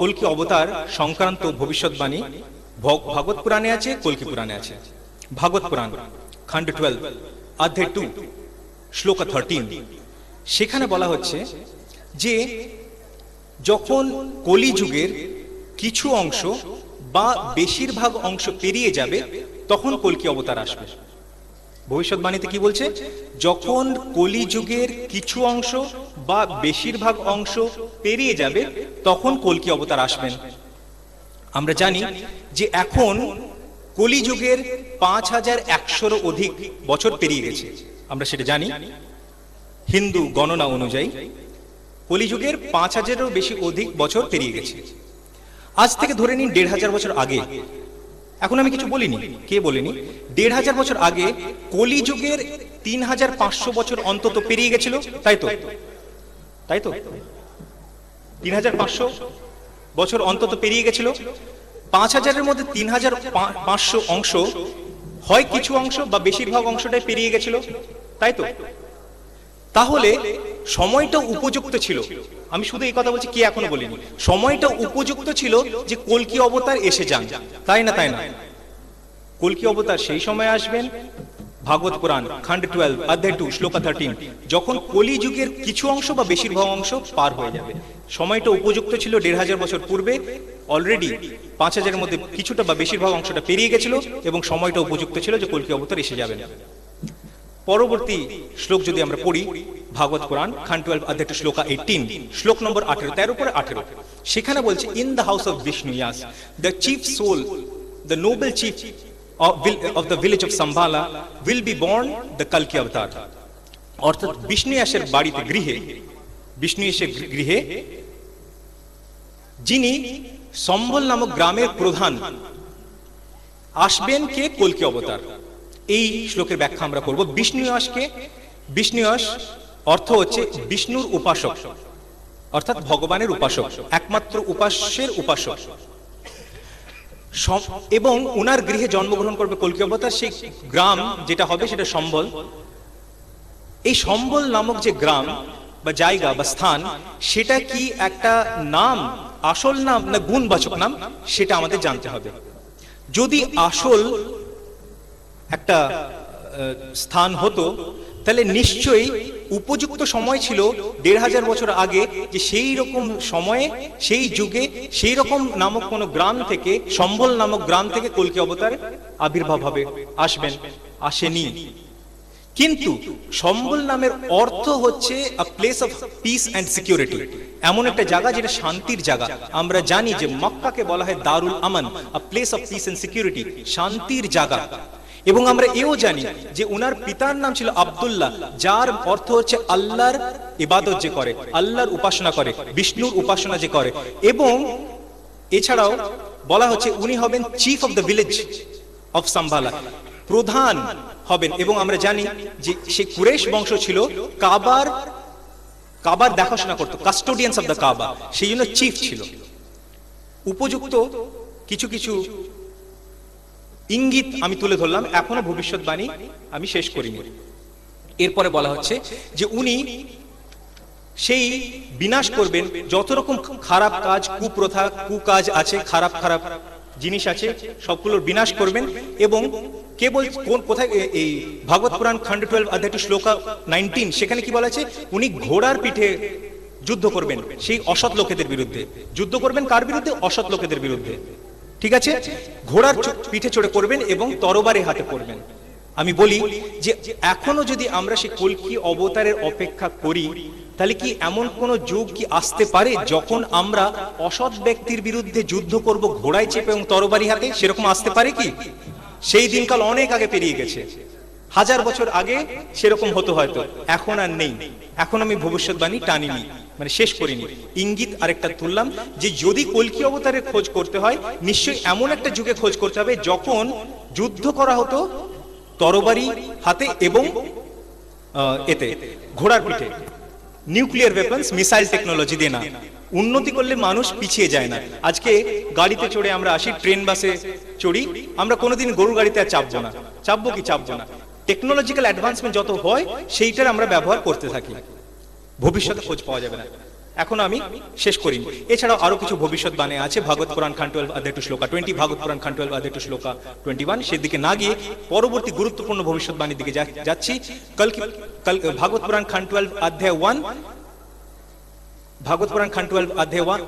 কল্কি অবতার সংক্রান্ত ভবিষ্যৎবাণী ভাগবত পুরাণে আছে, কল্কি পুরাণে আছে। ভাগবত পুরাণ খণ্ড 12 অধ্যায় 2 শ্লোক 13, সেখানে বলা হচ্ছে যে যখন কলিযুগের কিছু অংশ বা বেশিরভাগ অংশ পেরিয়ে যাবে তখন কল্কি অবতার আসবে। ভবিষ্যৎবাণীতে কি বলছে? যখন কলিযুগের কিছু অংশ বা বেশিরভাগ অংশ পেরিয়ে যাবে তখন কল্কি অবতার আসবেন। আমরা জানি যে এখন কলিযুগের 5100-এরও অধিক বছর পেরিয়ে গেছে, আমরা সেটা জানি। হিন্দু গণনা অনুযায়ী কলিযুগের 5000-এরও বেশি অধিক বছর পেরিয়ে গেছে। আজ থেকে ধরে নিন 1500 বছর আগে, এখন আমি কিছু বলিনি, কে বলেনি, 1500 বছর আগে কলিযুগের 3500 বছর অন্তত পেরিয়ে গেছিল, তাই তো? 3500 বছর অন্তত পেরিয়ে গেছিল। 5000-এর মধ্যে 3500 অংশ হয় কিছু অংশ বা বেশিরভাগ অংশটাই পেরিয়ে গেছিল, তাই তো? তাহলে সময়টা উপযুক্ত ছিল, আমি শুধু এই কথা বলছি, কি এখনো বলিনি, সময়টা উপযুক্ত ছিল যে কল্কি অবতার এসে যান, তাই না? কল্কি অবতার সেই সময় আসবেন, ভাগবত পুরাণ খণ্ড 12 অধ্যায় 2 শ্লোকা 13, যখন কলিযুগের কিছু অংশ বা বেশিরভাগ অংশ পার হয়ে যাবে। সময়টা উপযুক্ত ছিল 1500 বছর পূর্বে, অলরেডি 5000-এর মধ্যে কিছুটা বা বেশিরভাগ অংশটা পেরিয়ে গেছিল এবং সময়টা উপযুক্ত ছিল যে কল্কি অবতার এসে যাবেন। পরবর্তী শ্লোক যদি আমরা পড়ি, ভাগবত পুরাণ খণ্ড 12 অধ্যায় 2 শ্লোকা 18, শ্লোক নম্বর 18, 13 সেখানে বলছে, in the house of Vishnu was the chief soul, the noble chief of the village of Sambhala will be born the Kalki avatar. অর্থাৎ বিষ্ণু ইয়াসের বাড়িতে, বিষ্ণু ইয়াসের গৃহে যিনি সম্বল নামক গ্রামের প্রধান আসবেন কে? কল্কি অবতার। এই শ্লোকের ব্যাখ্যা আমরা করব। বিষ্ণু ইয়াস অর্থ হচ্ছে বিষ্ণুর উপাসক, অর্থাৎ ভগবানের উপাসক, একমাত্র উপাস্যের উপাসক, এবং উনার গৃহে জন্মগ্রহণ করবে কল্কি অবতার। সেই গ্রাম যেটা হবে সেটা সম্বল। এই সম্বল নামক যে গ্রাম বা জায়গা বা স্থান, সেটা কি একটা নাম, আসল নাম না গুণবাচক নাম, সেটা আমাদের জানতে হবে। যদি আসল একটা স্থান হতো তাহলে নিশ্চয়ই উপযুক্ত সময় ছিল 1500 বছর আগে, যে সেই রকম সময়ে, সেই যুগে, সেই রকম নামক কোন গ্রাম থেকে, সম্বল নামক গ্রাম থেকে কল্কি অবতার আবির্ভাব হবে, আসেনি। কিন্তু সম্বল নামের অর্থ হচ্ছে আ place of peace and security, এমন একটা জায়গা যেটা শান্তির জায়গা। আমরা জানি যে মক্কাকে বলা হয় দারুল আমান, a place of peace and security, শান্তির জায়গা। এবং আমরা এও জানি যে উনার পিতার নাম ছিল আব্দুল্লাহ, যার অর্থ হচ্ছে আল্লাহর ইবাদত যে করে, আল্লাহর উপাসনা করে, বিষ্ণুর উপাসনা যে করে। এবং এছাড়াও বলা হচ্ছে উনি হবেন chief of the village of Shambhala, প্রধান হবেন। এবং আমরা জানি যে সে কুরেশ বংশ ছিল, কাবার দেখাশোনা করতো, কাস্টোডিয়ান্স অফ দ্য কাবা, সেই জন্য চিফ ছিল। উপযুক্ত কিছু কিছু ইঙ্গিত আমি তুলে ধরলাম, এখনো ভবিষ্যৎবাণী আমি শেষ করিনি। এরপরে বলা হচ্ছে যে উনি সেই বিনাশ করবেন যত রকম খারাপ কাজ, কুপ্রথা, কুকাজ আছে, খারাপ জিনিস আছে, সবগুলোর বিনাশ করবেন। এবং কেবল কোথায়, এই ভাগবত পুরাণ খণ্ড 12 অধ্যায় 2 শ্লোকা 19, সেখানে কি বলা আছে? উনি ঘোড়ার পিঠে যুদ্ধ করবেন সেই অসৎ লোকেদের বিরুদ্ধে। যুদ্ধ করবেন কার বিরুদ্ধে? অসৎ লোকেদের বিরুদ্ধে, ঠিক আছে? ঘোড়ার পিঠে চড়ে করবেন এবং তরবারি হাতে করবেন। আমি বলি যে এখনো যদি আমরা সেই কল্কি অবতারের অপেক্ষা করি, তাহলে কি এমন কোন যুগ কি আসতে পারে যখন আমরা অসৎ ব্যক্তির বিরুদ্ধে যুদ্ধ করব ঘোড়ায় চেপে এবং তরবারি হাতে? সেরকম আসতে পারে কি? সেই দিনকাল অনেক আগে পেরিয়ে গেছে, 1000 বছর আগে সেরকম হতো হয়তো, এখন আর নেই। এখন আমি ভবিষ্যৎবাণী টানিনি, মানে শেষ করিনি, ইঙ্গিত আরেকটা তুললাম যে যদি কল্কি অবতারের খোঁজ করতে হয়, নিশ্চয়ই এমন একটা যুগে খোঁজ করতে হবে যখন যুদ্ধ করা হতো তরবারি হাতে এবং এতে ঘোড়ার পিঠে, নিউক্লিয়ার ওয়েপন্স, মিসাইল টেকনোলজি দিয়ে না। উন্নতি করলে মানুষ পিছিয়ে যায় না। আজকে গাড়িতে চড়ে আমরা আসি, ট্রেন বাসে চড়ি, আমরা কোনোদিন গরুর গাড়িতে আর চাপবো না। চাপবো না? টেকনোলজিক্যাল অ্যাডভান্সমেন্ট যত হয় সেইটার আমরা ব্যবহার করতে থাকি, ভবিষ্যতে খোঁজ পাওয়া যাবে না। এখন আমি শেষ করি। এছাড়াও আরো কিছু ভবিষ্যৎবাণী আছে, ভাগবত পুরাণ খণ্ড 12 অধ্যায় 2 শ্লোকা 20, ভাগবত পুরাণ খণ্ড 12 অধ্যায় 2 শ্লোকা 21। সেদিকে না গিয়ে পরবর্তী গুরুত্বপূর্ণ ভবিষ্যৎবাণীর দিকে যাচ্ছি। ভাগবত পুরাণ খণ্ড 12 অধ্যায় 1, ভাগবত পুরাণ খণ্ড 12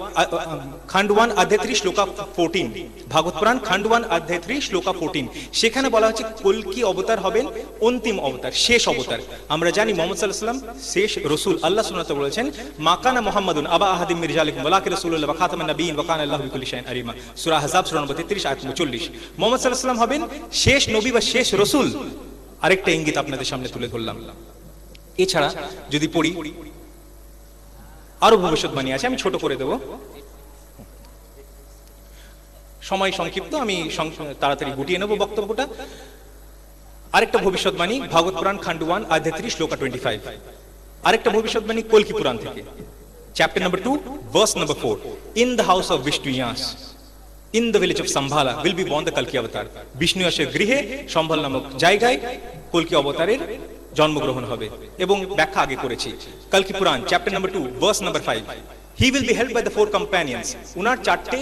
খণ্ড 1 অধ্যায় 3 শ্লোকা 14, ভাগবত পুরাণ খণ্ড 1 অধ্যায় 3 শ্লোকা 14, সেখানে বলা হচ্ছে কল্কি অবতার হবেন অন্তিম অবতার, শেষ অবতার। আমরা জানি মুহাম্মদ সাল্লাল্লাহু আলাইহি ওয়াসাল্লাম শেষ রাসূল। আল্লাহ সুবহানাহু ওয়া তাআলা বলেছেন মাকানা মুহাম্মাদুন আবা আহাদিম মির রিজালিকুম ওয়ালাকিন রাসূলুল্লাহ ওয়া খাতামান নাবিয়্যিন ওয়া কানা আল্লাহু বিকুল্লি শাইইন আলিমা। সূরা আহজাব সূরা নম্বর 33 আয়াত নম্বর 40। মুহাম্মদ সাল্লাল্লাহু আলাইহি ওয়াসাল্লাম হবেন শেষ নবী বা শেষ রাসূল। আরেকটা ইঙ্গিত আপনাদের সামনে তুলে ধরলাম। এছাড়া যদি পড়ি আরো ভবিষ্যৎবাণী আছে, আমি ছোট করে দেব, সময় সংক্ষিপ্ত, আমি তাড়াতাড়ি গুটিয়ে নেব বক্তব্যটা। আরেকটা ভবিষ্যৎবাণী ভাগবত পুরাণ খণ্ড 1 অধ্যায় 3 শ্লোকা 25। আরেকটা ভবিষ্যৎবাণী কল্কি পুরাণ থেকে, chapter number 2 verse number 4, in the house of Vishnu yes in the village of Sambhala will be born the কল্কি অবতার। বিষ্ণু ইয়াসের গৃহে সম্ভাল নামক জায়গায় কল্কি অবতারের জন্মগ্রহণ হবে, এবং ব্যাখ্যা আগে করেছি। কল্কি Purana chapter number 2 verse number 5, he will be helped by the 4 companions. উনার 4টে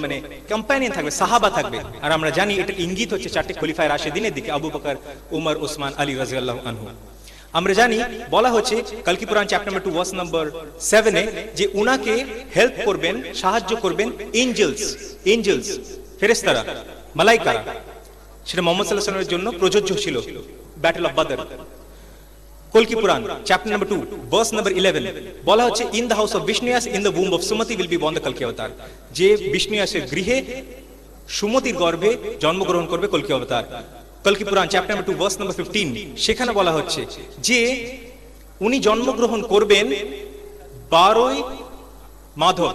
মানে কম্প্যানিয়ন থাকবে, সাহাবা থাকবে। আর আমরা জানি এটা ইঙ্গিত হচ্ছে 4টে খলিফায়ে রাশিদিনের দিকে, আবু বকর, উমর, ওসমান, আলী রাদিয়াল্লাহু আনহু। আমরা জানি বলা হচ্ছে কল্কি পুরাণ চ্যাপ্টার নম্বর 2 ভার্স নম্বর 7 এ যে উনাকে হেল্প করবেন, সাহায্য করবেন এঞ্জেলস, ফেরেশতারা, মালাইকারা। সেটা মুহাম্মদ সাল্লাল্লাহু আলাইহি ওয়াসাল্লামের জন্য প্রযোজ্য ছিল ব্যাটল অফ বদর। কল্কি পুরাণ চ্যাপ্টার নম্বর 2 ভার্স নম্বর 11 বলা হচ্ছে in the house of Vishnuyash in the womb of Sumati will be born the কল্কি অবতার। যে বিষ্ণুয়াসের গৃহে সুমতির গর্ভে জন্মগ্রহণ করবে কল্কি অবতার। কল্কি পুরাণ চ্যাপ্টার নম্বর 2 ভার্স নম্বর 15, সেখানে বলা হচ্ছে যে উনি জন্মগ্রহণ করবেন 12ই মাধব।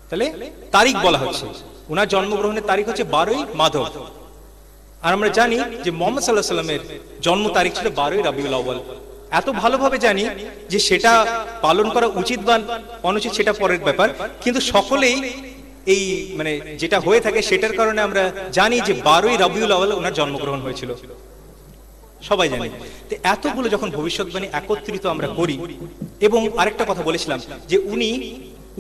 তাহলে তারিখ বলা হচ্ছে, উনার জন্মগ্রহণের তারিখ হচ্ছে 12ই মাধব। আর আমরা জানি যে মুহাম্মদ সাল্লাল্লাহু আলাইহি ওয়াসাল্লামের জন্ম তারিখ ছিল 12ই রবিউল আউয়াল। এত ভালোভাবে জানি যে সেটা পালন করা উচিত বা অনুচিত সেটা পরের ব্যাপার, কিন্তু সকলেই এই মানে যেটা হয়ে থাকে সেটার কারণে আমরা জানি যে 12ই রবিউল আউয়াল ওনার জন্মগ্রহণ হয়েছিল, সবাই জানি। তো এতগুলো যখন ভবিষ্যৎবাণী একত্রিত আমরা করি, এবং আরেকটা কথা বলেছিলাম যে উনি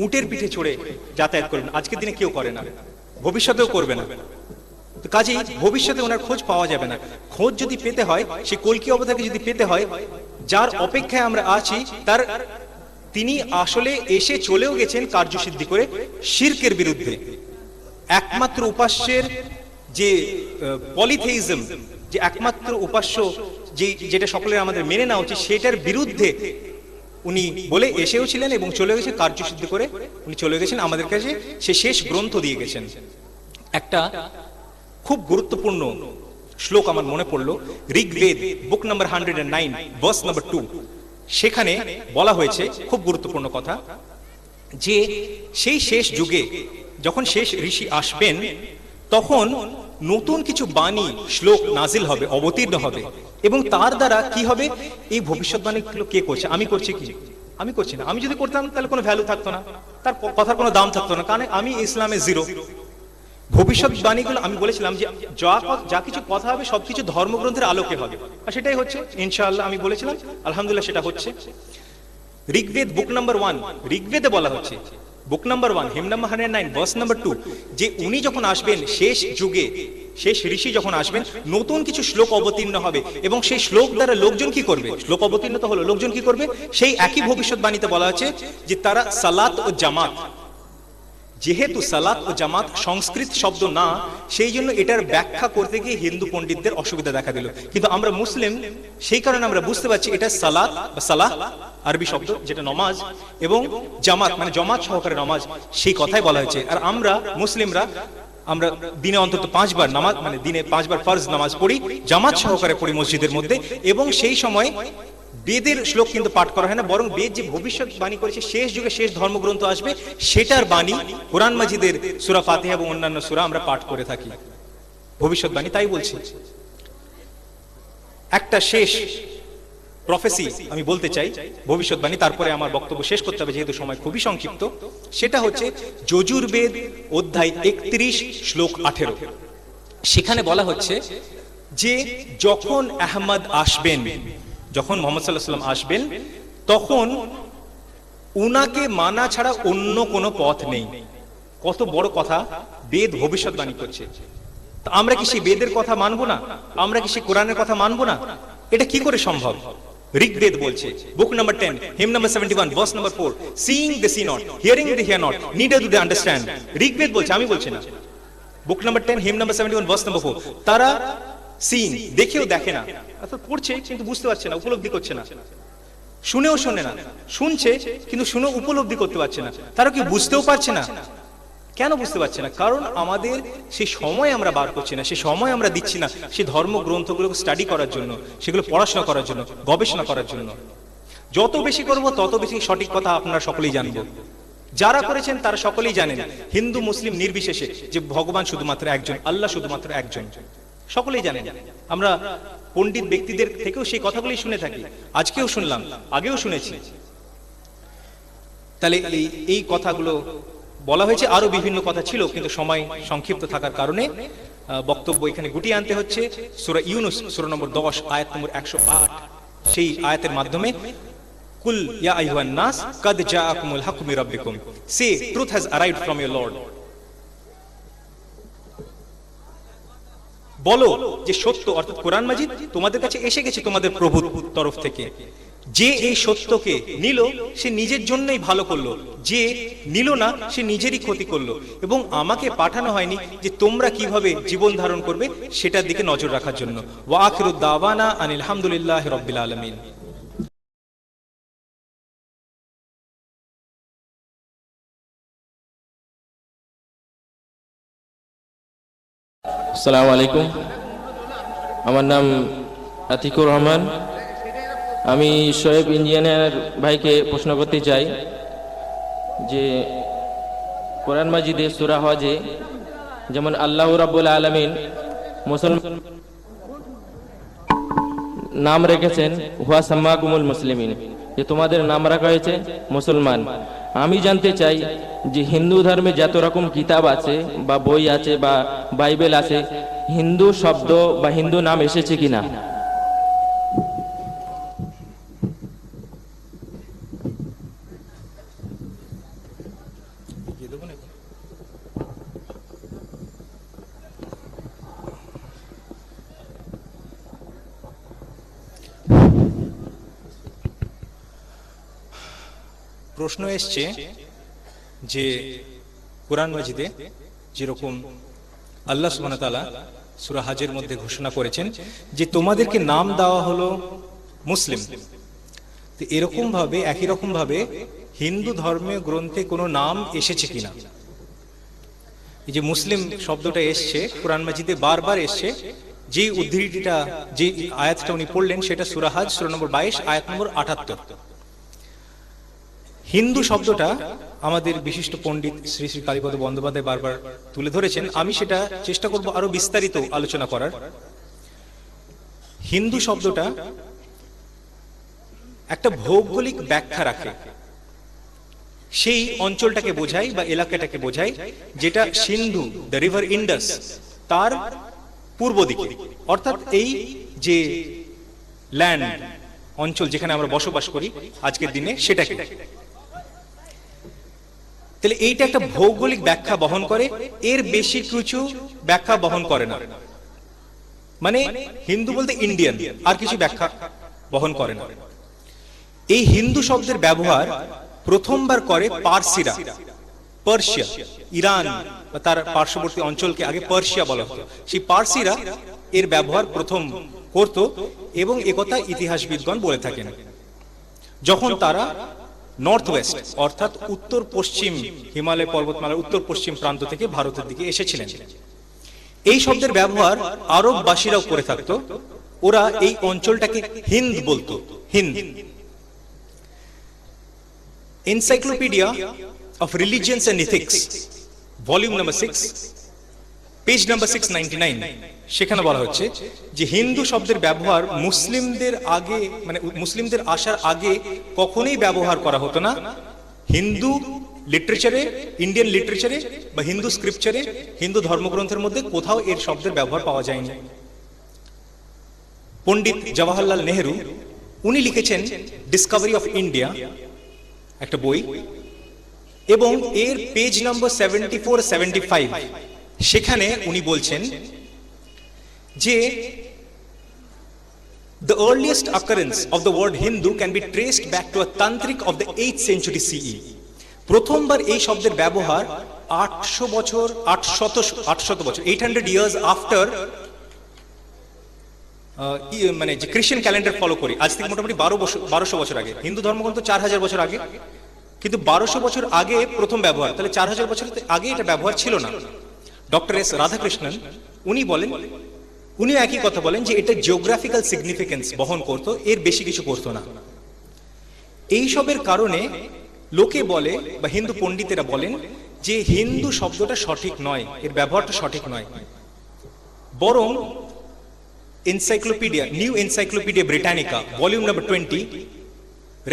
উটের পিঠে চড়ে যাতায়াত করবেন, আজকের দিনে কেউ করে না, ভবিষ্যতেও করবে না। তো কাজেই ভবিষ্যতে ওনার খোঁজ পাওয়া যাবে না। খোঁজ যদি পেতে হয়, সেই কল্কি অবতারকে যদি পেতে হয়, যার অপেক্ষায় আমরা আছি তার তিনি আসলে এসে চলেও গেছেন কার্যসিদ্ধি করে শিরকের বিরুদ্ধে। একমাত্র উপাস্যের যে পলিথেইজম, যে একমাত্র উপাস্য যেটা সকলের আমাদের মেনে নেওয়া উচিত, সেটার বিরুদ্ধে উনি বলে এসেও ছিলেন এবং চলে গেছেন কার্যসিদ্ধি করে। উনি চলে গেছেন আমাদের কাছে, সে শেষ গ্রন্থ দিয়ে গেছেন। একটা খুব গুরুত্বপূর্ণ শ্লোক আমার মনে পড়লো, ঋগ্বেদ বুক নাম্বার 109 ভার্স নাম্বার 2, সেখানে বলা হয়েছে খুব গুরুত্বপূর্ণ কথা যে সেই শেষ যুগে যখন শেষ ঋষি আসবেন, তখন নতুন কিছু বাণী শ্লোক নাজিল হবে, অবতীর্ণ হবে, এবং তার দ্বারা কি হবে, এই ভবিষ্যৎবাণীগুলো কে করছে? আমি করছি কি? আমি করছি না। আমি যদি করতাম তাহলে কোনো ভ্যালু থাকতো না, তার কথার কোনো দাম থাকতো না, কারণ আমি ইসলামে জিরো। ভবিষ্যৎবাণীগুলো আমি বলেছিলাম যে যা কিছু কথা হবে সবকিছু ধর্মগ্রন্থের আলোকে হবে, আর সেটাই হচ্ছে ইনশাআল্লাহ। আমি বলেছিলাম, আলহামদুলিল্লাহ সেটা হচ্ছে। ঋগ্বেদ বুক নাম্বার 1, ঋগ্বেদে বলা হচ্ছে বুক number 1 him number 109 verse number 2 যে উনি যখন আসবেন শেষ যুগে, শেষ ঋষি যখন আসবেন, নতুন কিছু শ্লোক অবতীর্ণ হবে, এবং সেই শ্লোক দ্বারা লোকজন কি করবে? শ্লোক অবতীর্ণ তো হলো, লোকজন কি করবে? সেই একই ভবিষ্যৎবাণীতে বলা আছে যে তারা সালাত ও জামাত, যেহেতু সালাত ও জামাত সংস্কৃত শব্দ না, সেই জন্য এটার ব্যাখ্যা করতে গিয়ে হিন্দু পণ্ডিতদের অসুবিধা দেখা দিল। কিন্তু আমরা মুসলিম, সেই কারণে আমরা বুঝতে পারছি এটা সালাত বা সালাহ আরবি শব্দ, যেটা নমাজ, এবং জামাত মানে জমাত সহকারে নমাজ, সেই কথাই বলা হয়েছে। আর আমরা মুসলিমরা আমরা দিনে অন্তত 5 বার নামাজ, মানে দিনে 5 বার ফরজ নামাজ পড়ি, জামাত সহকারে পড়ি মসজিদের মধ্যে, এবং সেই সময় বেদের শ্লোক কিন্তু পাঠ করা হয় না, বরং বেদ যে ভবিষ্যৎবাণী করেছে শেষ যুগে শেষ ধর্মগ্রন্থ আসবে, সেটার বাণী কোরআন মাজিদের সূরা ফাতিহা এবং অন্যান্য সূরা আমরা পাঠ করে থাকি, ভবিষ্যৎবাণী। তাই বলছি, একটা শেষ প্রফেসি আমি বলতে চাই, ভবিষ্যৎবাণী, তারপরে আমার বক্তব্য শেষ করতে হবে যেহেতু সময় খুবই সংক্ষিপ্ত। সেটা হচ্ছে যজুর্বেদ অধ্যায় 31 শ্লোক 18। সেখানে বলা হচ্ছে যে যখন আহমদ আসবেন, যখন মুহাম্মদ সাল্লাল্লাহু আলাইহি ওয়াসাল্লাম আসবেন, তখন উনাকে মানা ছাড়া অন্য কোনো পথ নেই। কত বড় কথা বেদ ভবিষ্যৎবাণী করছে। আমরা কি সেই বেদের কথা মানবো না? আমরা কি সেই কোরআনের কথা মানবো না? এটা কি করে সম্ভব? ঋগ্বেদ বলছে, book number 10, hymn number 71, verse number 4, seeing they see not, hearing they hear not, neither do they understand. Rigveda বলছে, আমি বলছি না। Book number 10, hymn number 71, verse number 4, তারা সিইং, দেখেও দেখে না, অর্থাৎ পড়ছে কিন্তু বুঝতে পারছে না, উপলব্ধি করছে না, শুনেও শোনে না, শুনছে কিন্তু শুনে উপলব্ধি করতে পারছে না, তারা কি বুঝতেও পারছে না। কেন বুঝতে পারছে না? কারণ আমাদের সেই সময় আমরা বার করছি না, সেই সময় আমরা দিচ্ছি না সেই ধর্মগ্রন্থগুলোকে স্টাডি করার জন্য, সেগুলো পড়াশোনা করার জন্য, গবেষণা করার জন্য। যত বেশি করব তত বেশি সঠিক কথা আপনারা সকলেই জানবো। যারা করেছেন তারা সকলেই জানেন, হিন্দু মুসলিম নির্বিশেষে, যে ভগবান শুধুমাত্র একজন, আল্লাহ শুধুমাত্র একজন, সকলেই জানেন। আমরা পণ্ডিত ব্যক্তিদের থেকেও সেই কথাগুলি শুনে থাকি, আজকেও শুনলাম, আগেও শুনেছি। তাহলে এই কথাগুলো বলা হয়েছে, আরো বিভিন্ন কথা ছিল কিন্তু সময় সংক্ষিপ্ত থাকার কারণে বক্তব্য এখানে গুটিয়ে আনতে হচ্ছে। সূরা ইউনুস সূরা নম্বর 10 আয়াত নম্বর 108, সেই আয়াতের মাধ্যমে কুল ইয়া আইয়ুহান নাস কাদ জাআকুমুল হাক্কু মির রাব্বিকুম, say truth has arrived from your lord. বলো যে সত্য অর্থাৎ কোরআন মাজিদ তোমাদের কাছে এসে গেছে তোমাদের প্রভুর তরফ থেকে। যে এই সত্যকে নিল সে নিজের জন্যই ভালো করলো, যে নিল না সে নিজেরই ক্ষতি করলো, এবং আমাকে পাঠানো হয়নি যে তোমরা কিভাবে জীবন ধারণ করবে সেটার দিকে নজর রাখার জন্য। ওয়া আখিরুদ দাওয়ানা আনিল হামদুলিল্লাহি রাব্বিল আলামিন। আসসালামু আলাইকুম, আমার নাম আতিকুর রহমান। আমি শোয়েব ইঞ্জিনিয়ার ভাইকে প্রশ্ন করতে চাই যে কোরআন মাজিদে সূরা হজে যেমন আল্লাহ রাব্বুল আলামিন মুসলমান নাম রেখেছেন হুয়া সাম্মাকুমুল মুসলিমিন, যে তোমাদের নাম রাখা হয়েছে মুসলমান। আমি জানতে চাই যে হিন্দু ধর্মে যত রকম কিতাব আছে বা বই আছে বা বাইবেল আছে, হিন্দু শব্দ বা হিন্দু নাম এসেছে কিনা? প্রশ্ন এসছে যে কোরআন মাজিদে যেরকম আল্লাহ সুবহানাহু ওয়া তাআলা সূরা হজের মধ্যে ঘোষণা করেছেন যে তোমাদেরকে নাম দেওয়া হলো মুসলিম, তো এরকম ভাবে একই রকম ভাবে হিন্দু ধর্মীয় গ্রন্থে কোনো নাম এসেছে কিনা। এই যে মুসলিম শব্দটা এসছে কোরআন মাজিদে বারবার এসছে, যে উদ্ধৃতিটা যে আয়াতটা উনি পড়লেন সেটা সূরা হজ সূরা নম্বর 22 আয়াত নম্বর 78। হিন্দু শব্দটা আমাদের বিশিষ্ট পণ্ডিত শ্রী শ্রী কালীপদ বন্দ্যোপাধ্যায় বারবার তুলে ধরেছেন, আমি সেটা চেষ্টা করব আরো বিস্তারিত আলোচনা করার। হিন্দু শব্দটা একটা ভৌগোলিক ব্যাখ্যা রাখে, সেই অঞ্চলটাকে বোঝায় বা এলাকাটাকে বোঝায় যেটা সিন্ধু, দ্য রিভার ইন্ডাস, তার পূর্ব দিকে, অর্থাৎ এই যে ল্যান্ড অঞ্চল যেখানে আমরা বসবাস করি আজকের দিনে সেটাকে। তাহলে এইটা একটা ভৌগোলিক ব্যাখ্যা বহন করে, এর বেশি কিছু ব্যাখ্যা বহন করে না। মানে হিন্দু বলতে ইন্ডিয়ান, আর কিছু ব্যাখ্যা বহন করে না। এই হিন্দু শব্দের ব্যবহার প্রথমবার করে পারসিরা, পার্সিয়া, ইরান বা তার পার্শ্ববর্তী অঞ্চলকে আগে পার্সিয়া বলা হতো, সেই পারসিরা এর ব্যবহার প্রথম করত, এবং একথা ইতিহাসবিদগণ বলে থাকেন। যখন তারা নর্থ ওয়েস্ট অর্থাৎ উত্তর পশ্চিম হিমালয় পর্বতমালার উত্তর পশ্চিম প্রান্ত থেকে ভারতের দিকে এসেছিলেন, এই শব্দের ব্যবহার আরববাসীরাও করে থাকতো। ওরা এই অঞ্চলটাকে হিন্দ বলতো, Hind. Encyclopedia of religions and ethics volume number 6 page number 699, সেখানে বলা হচ্ছে যে হিন্দু শব্দের ব্যবহার মুসলিমদের আগে, মানে মুসলিমদের আসার আগে কখনোই ব্যবহার করা হতো না। হিন্দু লিটারেচারে, ইন্ডিয়ান লিটারেচারে বা হিন্দু স্ক্রিপচারে, হিন্দু ধর্মগ্রন্থের মধ্যে কোথাও এর শব্দের ব্যবহার পাওয়া যায়নি। পণ্ডিত জওয়াহরলাল নেহেরু উনি লিখেছেন ডিসকভারি অফ ইন্ডিয়া, একটা বই, এবং এর পেজ নম্বর 74-75 সেখানে উনি বলছেন যে The earliest occurrence of the word Hindu can be traced back to a tantric of the 8th century CE. প্রথমবার এই শব্দের ব্যবহার 800 বছর 800 বছর 800 years after মানে যে খ্রিস্টান ক্যালেন্ডার ফলো করি আজ থেকে মোটামুটি 1200 বছর আগে। হিন্দু ধর্মগ্রন্থ 4000 বছর আগে, কিন্তু 1200 বছর আগে প্রথম ব্যবহার, তাহলে 4000 বছর আগে এটা ব্যবহার ছিল না। ডক্টর এস রাধাকৃষ্ণন উনি বলেন, উনি একই কথা বলেন যে এটা জিওগ্রাফিক্যাল সিগনিফিকেন্স বহন করত, এর বেশি কিছু করতো না। এইসবের কারণে লোকে বলে বা হিন্দু পণ্ডিতেরা বলেন যে হিন্দু শব্দটা সঠিক নয়, এর ব্যবহারটা সঠিক নয়। বরং encyclopedia, new encyclopedia Britannica volume number 20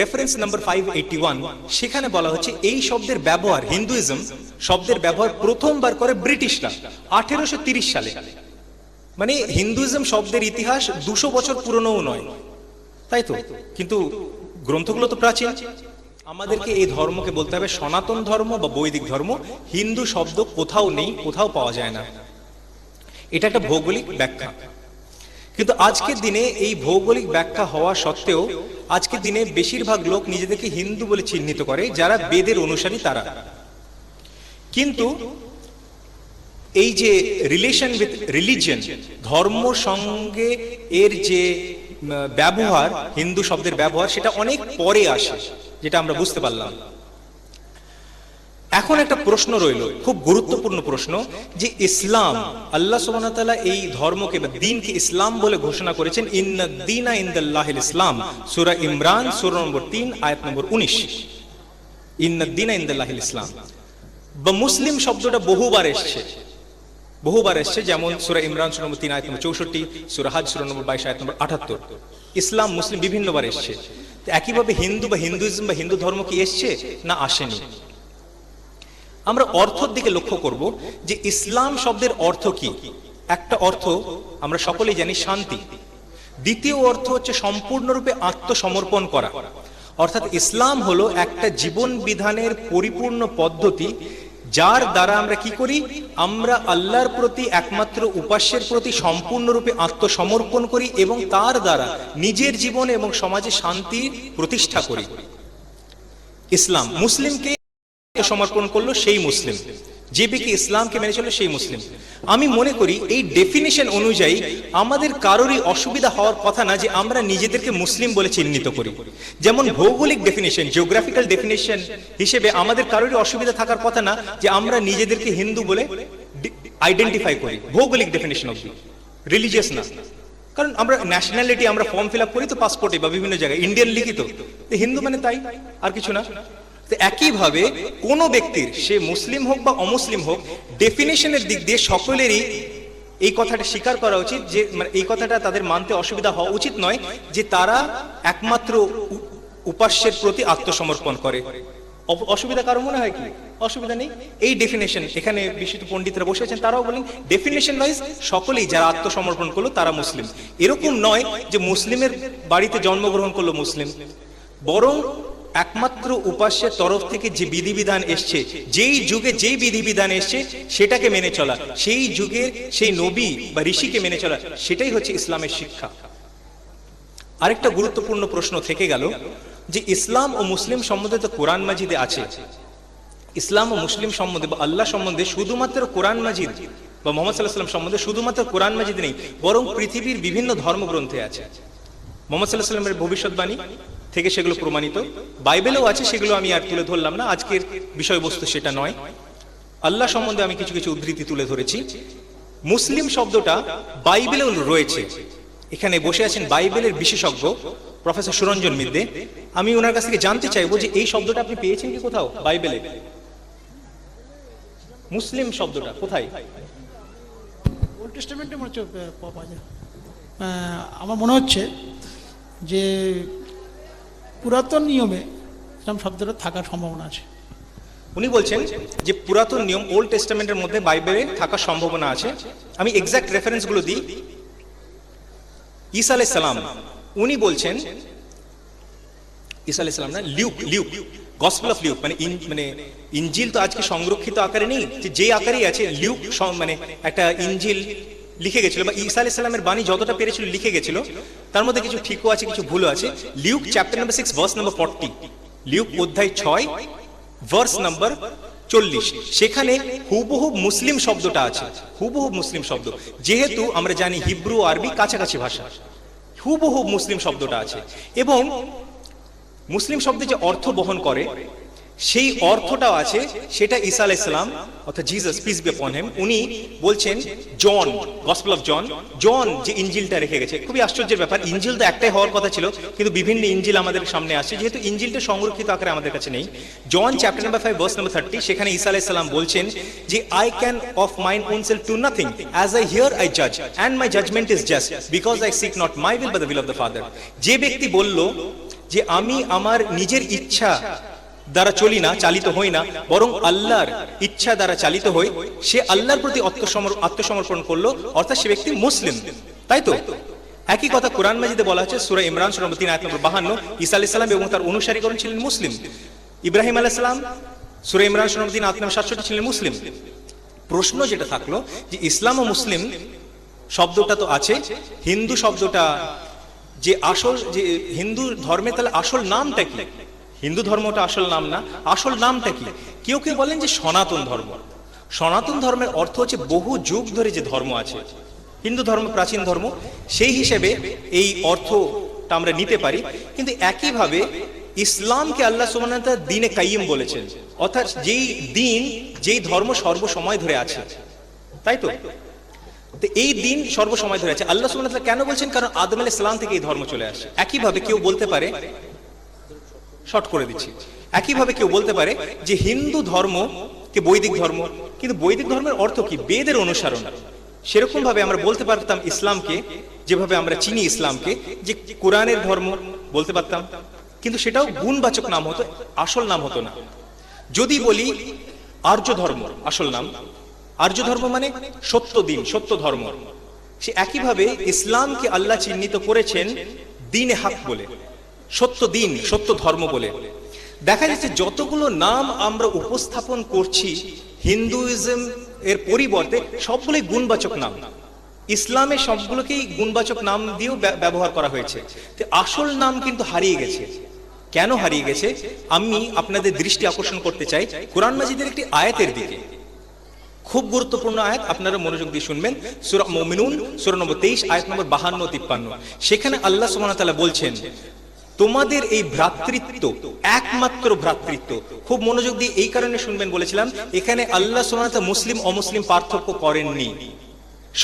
reference number 581, সেখানে বলা হচ্ছে এই শব্দের ব্যবহার, হিন্দুইজম শব্দের ব্যবহার প্রথমবার করে ব্রিটিশরা 1830 সালে। মানে হিন্দুইজম শব্দের ইতিহাস 200 বছর পুরনোও নয়, তাই তো? কিন্তু গ্রন্থগুলো তো প্রাচীন। আমাদেরকে এই ধর্মকে বলতে হবে সনাতন ধর্ম বা বৈদিক ধর্ম। হিন্দু শব্দ কোথাও নেই, কোথাও পাওয়া যায় না। এটা একটা ভৌগোলিক ব্যাখ্যা। কিন্তু আজকের দিনে এই ভৌগোলিক ব্যাখ্যা হওয়া সত্ত্বেও আজকের দিনে বেশিরভাগ লোক নিজেদেরকে হিন্দু বলে চিহ্নিত করে, যারা বেদের অনুসারী তারা। কিন্তু এই যে রিলেশন উইথ রিলিজিয়ন, ধর্ম সঙ্গে এর যে ব্যবহার, হিন্দু শব্দের ব্যবহার, সেটা অনেক পরে আসে, যেটা আমরা বুঝতে পারলাম। এখন একটা প্রশ্ন রইল, খুব গুরুত্বপূর্ণ প্রশ্ন, যে ইসলাম, আল্লাহ সুবহানাহু ওয়া তাআলা এই ধর্মকে বা দ্বীনকে ইসলাম বলে ঘোষণা করেছেন। ইন্নাদ দীনা ইনদাল্লাহিল ইসলাম, সূরা ইমরান সূরা নম্বর 3 আয়াত নম্বর 19। ইন্নাদ দীনা ইনদাল্লাহিল ইসলাম বা মুসলিম শব্দটা বহুবার এসছে, যেমন সূরা ইমরান সূরা নম্বর 3 আয়াত নম্বর 64, সূরা হজ সূরা নম্বর 22 আয়াত নম্বর 78। ইসলাম মুসলিম বিভিন্নবার এসছে। তো একইভাবে হিন্দু বা হিন্দুইজম বা হিন্দু ধর্ম কি এসছে না আসেনি? আমরা অর্থের দিকে লক্ষ্য করব যে ইসলাম শব্দের অর্থ কি। একটা অর্থ আমরা সকলেই জানি, শান্তি। দ্বিতীয় অর্থ হচ্ছে সম্পূর্ণরূপে আত্মসমর্পণ করা। অর্থাৎ ইসলাম হলো একটা জীবন বিধানের পরিপূর্ণ পদ্ধতি, যার দ্বারা আমরা কি করি, আমরা আল্লাহর প্রতি, একমাত্র উপাস্যের প্রতি সম্পূর্ণরূপে আত্মসমর্পণ করি এবং তার দ্বারা নিজের জীবন এবং সমাজে শান্তি প্রতিষ্ঠা করি। ইসলাম মুসলিমকে সমর্পণ করলো সেই মুসলিম, যে ব্যক্তি ইসলামকে মেনে চলো সেই মুসলিম। আমি মনে করি এই ডেফিনিশন অনুযায়ী আমাদের কারোরই অসুবিধা হওয়ার কথা না যে আমরা নিজেদেরকে মুসলিম বলে চিহ্নিত করি। যেমন ভৌগোলিক ডেফিনিশন, জিওগ্রাফিক্যাল ডেফিনিশন হিসেবে আমাদের কারোরই অসুবিধা থাকার কথা না যে আমরা নিজেদেরকে হিন্দু বলে আইডেন্টিফাই করি, ভৌগোলিক ডেফিনিশন অবধি, রিলিজিয়াস না। কারণ আমরা ন্যাশনালিটি, আমরা ফর্ম ফিল আপ করি তো পাসপোর্টে বা বিভিন্ন জায়গায়, ইন্ডিয়ান লিখি তো, হিন্দু মানে তাই, আর কিছু না। একইভাবে কোন ব্যক্তির, সে মুসলিম হোক বা অমুসলিম হোক, ডেফিনেশনের দিক দিয়ে সকলেরই এই কথাটা স্বীকার করা উচিত যে, এই কথাটা তাদের মানতে অসুবিধা হওয়া উচিত নয় যে তারা একমাত্র উপাস্যের প্রতি আত্মসমর্পণ করে। অসুবিধা কারো মনে হয় কি? অসুবিধা নেই। এই ডেফিনেশন, এখানে বিশিষ্ট পণ্ডিতরা বসে আছেন, তারাও বলেন ডেফিনেশন ওয়াইজ সকলেই যারা আত্মসমর্পণ করলো তারা মুসলিম। এরকম নয় যে মুসলিমের বাড়িতে জন্মগ্রহণ করলো মুসলিম, বরং একমাত্র উপাস্যের তরফ থেকে যে বিধিবিধান এসছে, যেই যুগে যেই বিধিবিধান এসছে সেটাকে মেনে চলা, সেই যুগের সেই নবী বা ঋষিকে মেনে চলা, সেটাই হচ্ছে ইসলামের শিক্ষা। আরেকটা গুরুত্বপূর্ণ প্রশ্ন থেকে গেল যে ইসলাম ও মুসলিম সম্বন্ধে তো কোরআন মাজিদে আছে। ইসলাম ও মুসলিম সম্বন্ধে বা আল্লাহ সম্বন্ধে শুধুমাত্র কোরআন মাজিদ বা মুহাম্মদ সাল্লাল্লাহু আলাইহি ওয়াসাল্লাম সম্বন্ধে শুধুমাত্র কোরআন মাজিদ নেই, বরং পৃথিবীর বিভিন্ন ধর্মগ্রন্থে আছে। মুহাম্মদ সাল্লাল্লাহু আলাইহি ওয়াসাল্লামের ভবিষ্যৎবাণী থেকে সেগুলো প্রমাণিত, বাইবেলেও আছে, সেগুলো আমি আর তুলে ধরলাম না, আজকের বিষয়বস্তু সেটা নয়। আল্লাহ সম্বন্ধে আমি কিছু কিছু উদ্ধৃতি তুলে ধরেছি। মুসলিম শব্দটা বাইবেলেও রয়েছে। এখানে বসে আছেন বাইবেলের বিশেষজ্ঞ প্রফেসর সুরঞ্জন মিদ্দে। আমি ওনার কাছ থেকে জানতে চাইবো যে এই শব্দটা আপনি পেয়েছেন কি কোথাও বাইবেলে? মুসলিম শব্দটা কোথায়? ওল্ড টেস্টামেন্টে মনে হচ্ছে পাওয়া যায়। আমার মনে হচ্ছে যে পুরাতন নিয়মে এরকম শব্দটা থাকার সম্ভাবনা আছে। উনি বলছেন যে পুরাতন নিয়ম, ওল্ড টেস্টামেন্টের মধ্যে বাইবেলে থাকার সম্ভাবনা আছে। আমি এক্সাক্ট রেফারেন্সগুলো দিই। ঈসা আলাইহিস সালাম, উনি বলছেন, ঈসা আলাইহিস সালাম না, লিউক গসপেল অফ লিউক, মানে ইনজিল তো আজকে সংরক্ষিত আকারে নেই, যে আকারেই আছে লিউক, মানে একটা ইনজিল লিখে গেছিল, বা ঈসা আলাইহিস সালামের বাণী যতটা পেরেছিল লিখে গেছিল। তার মধ্যে কিছু ঠিকও আছে, কিছু ভুলও আছে। Luke chapter number 6 verse number 40, Luke অধ্যায় 6 ভার্স নাম্বার 40, সেখানে হুবহু মুসলিম শব্দটা আছে, হুবহু মুসলিম শব্দ। যেহেতু আমরা জানি হিব্রু আরবি কাছাকাছি ভাষা, হুবহু মুসলিম শব্দটা আছে। এবং মুসলিম শব্দে যে অর্থ বহন করে সেই অর্থটাও আছে, সেটা ঈসা আলাইহিস সালাম অর্থাৎ জিসাস পিস বি আপন হিম, উনি বলছেন জন, গসপেল অফ জন, জন যে ইনজিলটা রেখে গেছে। খুবই আশ্চর্যের ব্যাপার, ইনজিল তো একটাই হওয়ার কথা ছিল, কিন্তু বিভিন্ন ইনজিল আমাদের সামনে আসছে, যেহেতু ইনজিলটা সংরক্ষিত আকারে আমাদের কাছে নেই। John chapter number 5 verse number 30, সেখানে ঈসা আলাইহিস সালাম বলছেন যে I can of mine own self do nothing, as I hear I জাজ, and my judgment is just, because I seek not my will but the will of the father. যে ব্যক্তি বলল যে আমি আমার নিজের ইচ্ছা দ্বারা চলি না, চালিত হই না, বরং আল্লাহর ইচ্ছা দ্বারা চালিত হই, সে আল্লাহর প্রতি আত্মসমর্পণ করলো, অর্থাৎ সে ব্যক্তি মুসলিম। তাই তো একই কথা কোরআন মাজিদে বলা হচ্ছে সূরা ইমরান সূরা নম্বর 3 আয়াত নম্বর 52, ঈসা আলাইহিস সালাম এবং তার অনুসারীগণ ছিলেন মুসলিম। ইব্রাহিম আলাইহিস সালাম সূরা ইমরান সূরা নম্বর 3 আয়াত নম্বর 67 ছিলেন মুসলিম। প্রশ্ন যেটা থাকলো যে ইসলাম ও মুসলিম শব্দটা তো আছে, হিন্দু শব্দটা যে আসল, যে হিন্দু ধর্মে, তাহলে আসল নামটা কি? হিন্দু ধর্মটা আসল নাম না, আসল নামটা কি? কেউ কেউ বলেন যে সনাতন ধর্ম। সনাতন ধর্মের অর্থ হচ্ছে বহু যুগ ধরে যে ধর্ম আছে, হিন্দু ধর্ম প্রাচীন ধর্ম, সেই হিসেবে এই অর্থটা আমরা নিতে পারি। কিন্তু একইভাবে ইসলামকে আল্লাহ সুবহানাহু ওয়া তাআলা দ্বীনে কাইয়্যিম বলেছেন, অর্থাৎ যেই দিন, যেই ধর্ম সর্বসময় ধরে আছে। তাই তো এই দিন সর্বসময় ধরে আছে আল্লাহ সুবহানাহু ওয়া তাআলা কেন বলছেন? কারণ আদম আলাইহিস সালাম থেকে এই ধর্ম চলে আসে। একইভাবে কেউ বলতে পারে, শর্ট করে দিচ্ছি, একইভাবে কেউ বলতে পারে যে হিন্দু ধর্মকে বৈদিক ধর্ম, কিন্তু বৈদিক ধর্মের অর্থ কি? বেদের অনুসরণ। সেরকম ভাবে আমরা বলতে পারতাম ইসলামকে, যেভাবে আমরা চিনি ইসলামকে, যে কোরআনের ধর্ম বলতে পারতাম, কিন্তু সেটাও গুণবাচক নাম হতো, আসল নাম হতো না। যদি বলি আর্য ধর্ম আসল নাম, আর্য ধর্ম মানে সত্য দিন, সত্য ধর্ম, সে একইভাবে ইসলামকে আল্লাহ চিহ্নিত করেছেন দ্বীনে হক বলে, সত্য দিন, সত্য ধর্ম বলে। দেখা যাচ্ছে যতগুলো নাম আমরা উপস্থাপন করছি হিন্দুইজম এর পরিবর্তে, সবগুলোই গুণবাচক নাম। ইসলামের সবগুলোকেই গুণবাচক নাম দিয়েও ব্যবহার করা হয়েছে। তো আসল নাম কিন্তু হারিয়ে গেছে। কেন হারিয়ে গেছে? আমি আপনাদের দৃষ্টি আকর্ষণ করতে চাই কোরআন মাজিদের একটি আয়াতের দিকে। খুব গুরুত্বপূর্ণ আয়াত, আপনারা মনোযোগ দিয়ে শুনবেন। সূরা মুমিনুন সূরা নম্বর 23 আয়াত নম্বর 52-53, সেখানে আল্লাহ সুবহানাহু ওয়া তাআলা বলছেন তোমাদের এই ভ্রাতৃত্ব একমাত্র ভ্রাতৃত্ব। খুব মনোযোগ দিয়ে এই কারণে শুনবেন বলেছিলাম, এখানে আল্লাহ সুবহানাহু ওয়া তাআলা মুসলিম অমুসলিম পার্থক্য করেননি,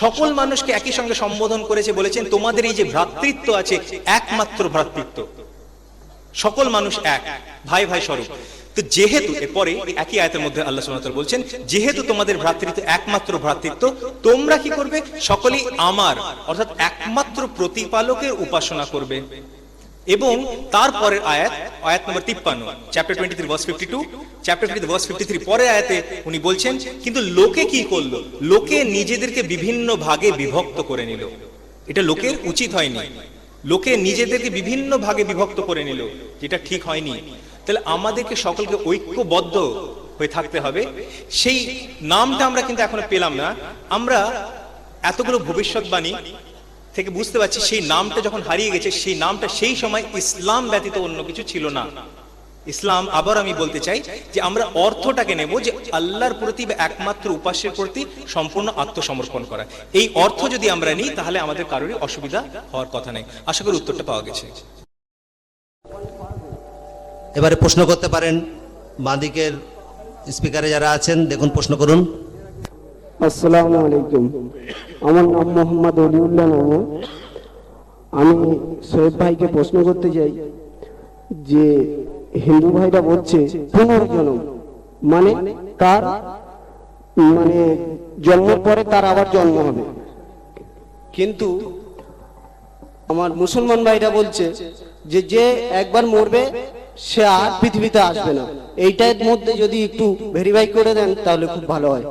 সকল মানুষকে একই সঙ্গে সম্বোধন করেছে, বলেছেন তোমাদের এই যে ভ্রাতৃত্ব আছে একমাত্র ভ্রাতৃত্ব, সকল মানুষ এক, ভাই ভাই স্বরূপ। তো যেহেতু এরপরে একই আয়াতের মধ্যে আল্লাহ সুবহানাহু ওয়া তাআলা বলছেন যেহেতু তোমাদের ভ্রাতৃত্ব একমাত্র ভ্রাতৃত্ব, তোমরা কি করবে? সকলেই আমার অর্থাৎ একমাত্র প্রতিপালকের উপাসনা করবে। এবং তারপরের আয়াত, আয়াত নম্বর 53, চ্যাপ্টার 23 ভার্স 52, চ্যাপ্টার 50 ভার্স 53, পরের আয়াতে উনি বলছেন কিন্তু লোকে কি করলো? লোকে নিজেদেরকে বিভিন্ন ভাগে বিভক্ত করে নিল। এটা লোকের উচিত হয়নি, লোকে নিজেদেরকে বিভিন্ন ভাগে বিভক্ত করে নিল, যেটা ঠিক হয়নি। তাহলে আমাদেরকে সকলকে ঐক্যবদ্ধ হয়ে থাকতে হবে। সেই নামটা আমরা কিন্তু এখনো পেলাম না। আমরা এতগুলো ভবিষ্যৎবাণী থেকে বুঝতে পারছি সেই নামটা যখন হারিয়ে গেছে, সেই নামটা সেই সময় ইসলাম ব্যতীত অন্য কিছু ছিল না। ইসলাম, আবার আমি বলতে চাই যে আমরা অর্থটাকে নেব যে আল্লাহর প্রতি বা একমাত্র উপাস্যের প্রতি সম্পূর্ণ আত্মসমর্পণ করা। এই অর্থ যদি আমরা নিই তাহলে আমাদের কারোরই অসুবিধা হওয়ার কথা নেই। আশা করি উত্তরটা পাওয়া গেছে। এবারে প্রশ্ন করতে পারেন বাঁদিকের স্পিকারে যারা আছেন, দেখুন প্রশ্ন করুন। আসসালামু আলাইকুম, আমার নাম মোহাম্মদ অলিউল্লাহ নামা। আমি সোহেব ভাইকে প্রশ্ন করতে চাই যে হিন্দু ভাইরা বলছে পুনর্জন্ম, মানে তার মানে জন্মের পরে তার আবার জন্ম হবে, কিন্তু আমার মুসলমান ভাইরা বলছে যে যে একবার মরবে সে আর পৃথিবীতে আসবে না। এইটার মধ্যে যদি একটু ভেরিফাই করে দেন তাহলে খুব ভালো হয়।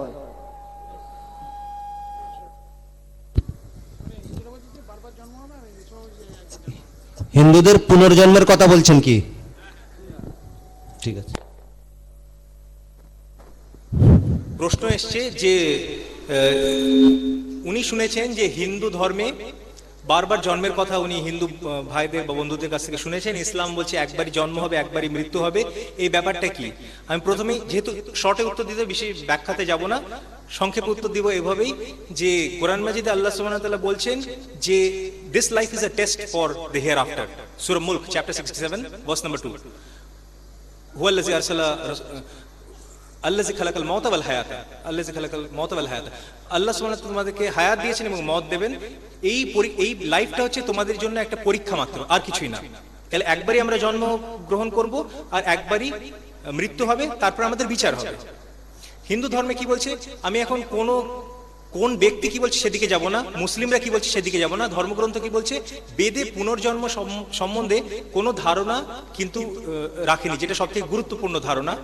হিন্দুদের পুনর্জন্মের কথা বলছেন কি? ঠিক আছে। প্রশ্ন এসছে যে উনি শুনেছেন যে হিন্দু ধর্মে বারবার জন্মের কথা উনি হিন্দু ভাইদের বা বন্ধুদের কাছ থেকে শুনেছেন। ইসলাম বলছে একবারই জন্ম হবে, একবারই মৃত্যু হবে। এই ব্যাপারটা কি? আমি প্রথমেই, যেহেতু শর্টে উত্তর দিতে বেশি ব্যাখ্যাতে যাব না, সংক্ষেপে উত্তর দিব এভাবেই যে কোরআন মাজিদে আল্লাহ সুবহানাহু ওয়া তাআলা বলছেন যে this life is a test for the hereafter. সূরা মুলক চ্যাপ্টার 67 ভার্স নাম্বার 2, হুয়াল্লাযী আরসালা আল্লাযী খালাকাল মাউতা ওয়াল হায়াতা, আল্লাযী খালাকাল মাউতা ওয়াল হায়াতা। আল্লাহ সুবহানাহু ওয়া তাআলা তোমাদেরকে হায়াত দিয়েছেন এবং মওত দেবেন। এই লাইফটা হচ্ছে তোমাদের জন্য একটা পরীক্ষা মাত্র, আর কিছুই না। তাহলে একবারই আমরা জন্ম গ্রহণ করব আর একবারই মৃত্যু হবে, তারপর আমাদের বিচার হবে। হিন্দু ধর্মে কি বলছে, আমি এখন কোন ব্যক্তি কি বলছে সেদিকে যাব না, মুসলিমরা কি বলছে সেদিকে যাব না। ধর্মগ্রন্থ কি বলছে, বেদে পুনর্জন্ম সম্বন্ধে কোনো ধারণা কিন্তু রাখেনি, যেটা সবথেকে গুরুত্বপূর্ণ ধারণা,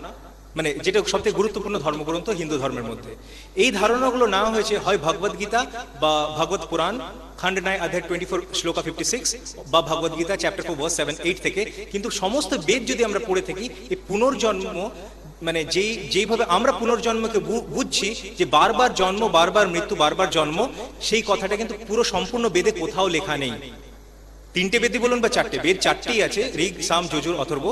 মানে যেটা সবথেকে গুরুত্বপূর্ণ ধর্মগ্রন্থ হিন্দু ধর্মের মধ্যে। এই ধারণাগুলো নেওয়া হয়েছে হয় ভগবদ গীতা বা ভগবত পুরাণ খণ্ড 9 অধ্যায় 24 শ্লোকা 56 বা ভগবদ গীতা চ্যাপ্টার 4 ভার্স 7-8 থেকে। কিন্তু সমস্ত বেদ যদি আমরা পড়ে থাকি, এই পুনর্জন্ম মানে যেইভাবে আমরা পুনর্জন্মকে বুঝছি যে বারবার জন্ম, বারবার মৃত্যু, বারবার জন্ম, সেই কথাটা কিন্তু পুরো সম্পূর্ণ বেদে কোথাও লেখা নেই। 3টে বেদই বলুন বা 4টে, বেদ 4টেই আছে, ঋগ, সাম, যজুর, অথর্ব।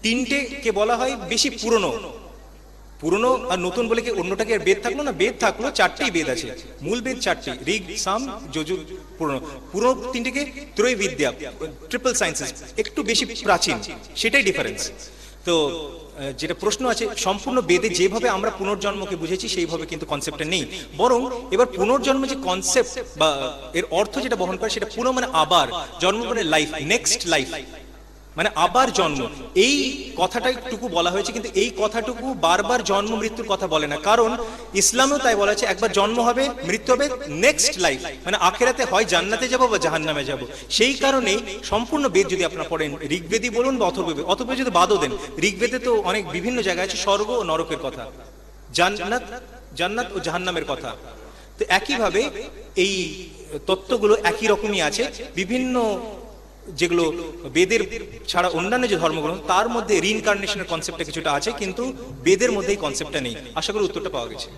3টে কে বলা হয় বেশি পুরনো আর নতুন বলে কি অন্যটাকে বেদ থাকলো না? বেদ থাকলো, 4টেই বেদ আছে, মূল বেদ 4টি, ঋগ, সাম, যজুর, পুরনো 3টেকে ত্রৈবিদ্যা, ট্রিপল সায়েন্সেস, একটু বেশি প্রাচীন, সেটাই ডিফারেন্স। তো যেটা প্রশ্ন আছে, সম্পূর্ণ বেদে যেভাবে আমরা পুনর্জন্মকে বুঝেছি সেইভাবে কিন্তু কনসেপ্টটা নেই। বরং এবার পুনর্জন্ম যে কনসেপ্ট বা এর অর্থ যেটা বহন করে, সেটা পুরো মানে আবার জন্ম, মানে লাইফ, নেক্সট লাইফ, মানে আবার জন্ম, এই কথাটাইটুকু বলা হয়েছে। কিন্তু এই কথাটুকু বারবার জন্ম মৃত্যুর কথা বলে না, কারণ ইসলামেও তাই বলা আছে, একবার জন্ম হবে, মৃত্যু হবে, নেক্সট লাইফ মানে আখেরাতে হয় জান্নাতে যাব বা জাহান্নামে যাব। সেই কারণেই সম্পূর্ণ বেদ যদি আপনারা পড়েন, ঋগ্বেদই বলুন বা অথর্ববেদ যদি বাদও দেন, ঋগ্বেদে তো অনেক বিভিন্ন জায়গায় আছে স্বর্গ ও নরকের কথা, জান্নাত ও জাহান্নামের কথা। তো একইভাবে এই তত্ত্বগুলো একই রকমই আছে। বিভিন্ন যেগুলো বেদের ছাড়া অন্যান্য যে ধর্মগ্রন্থ, তার মধ্যে রিইনকার্নেশনের কনসেপ্টটা কিছুটা আছে, কিন্তু বেদের মধ্যে এই কনসেপ্টটা নেই। আশা করি উত্তরটা পাওয়া গেছে।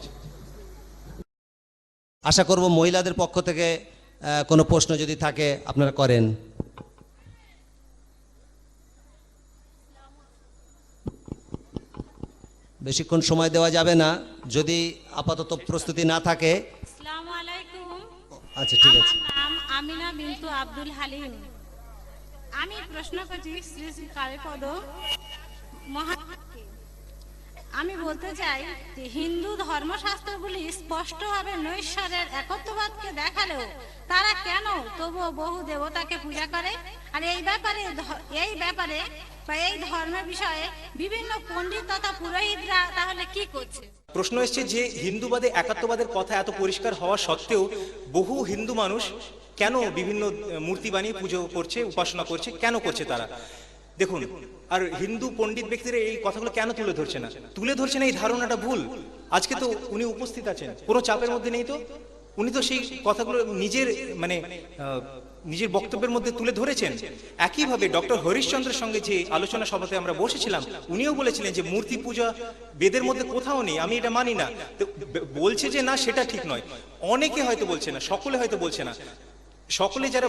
আশা করব মহিলাদের পক্ষ থেকে কোনো প্রশ্ন যদি থাকে আপনারা করেন। বেশিক্ষণ সময় দেওয়া যাবে না, যদি আপাতত প্রস্তুতি না থাকে। আসসালামু আলাইকুম। আচ্ছা, ঠিক আছে। আমার নাম আমিনা বিনতু আব্দুল হালিম। আমি প্রশ্ন করছি শ্রী শ্রী কালীপদ মহারাজকে। আমি বলতে চাই যে হিন্দু ধর্মশাস্ত্রগুলি স্পষ্টভাবে নৈশ্বরের একত্ববাদকে দেখালেও তারা কেন তবুও বহু দেবতাকে পূজা করে? আর এই ব্যাপারে বা এই ধর্মের বিষয়ে বিভিন্ন পণ্ডিত তথা পুরোহিতরা তাহলে কি করছে? প্রশ্ন এসছে যে হিন্দুবাদে একাত্মবাদের কথা এত পরিষ্কার হওয়া সত্ত্বেও বহু হিন্দু মানুষ কেন বিভিন্ন মূর্তি বানিয়ে পুজো করছে, উপাসনা করছে, কেন করছে তারা? দেখুন, আর হিন্দু পণ্ডিত ব্যক্তিরা এই কথাগুলো কেন তুলে ধরছে না এই ধারণাটা ভুল। আজকে তো উনি উপস্থিত আছেন, কোনো চাপের মধ্যে নেই, তো উনি তো সেই কথাগুলো নিজের বক্তব্যের মধ্যে তুলে ধরেছেন। একইভাবে ডক্টর হরিশচন্দ্রের সঙ্গে যে আলোচনা সভাতে আমরা বসেছিলাম, উনিও বলেছিলেন যে মূর্তি পূজা বেদের মধ্যে কোথাও নেই, আমি এটা মানি না। তো বলছে যে না, সেটা ঠিক নয়। অনেকে হয়তো বলছে না, সকলে হয়তো বলছে না। সকলে যারা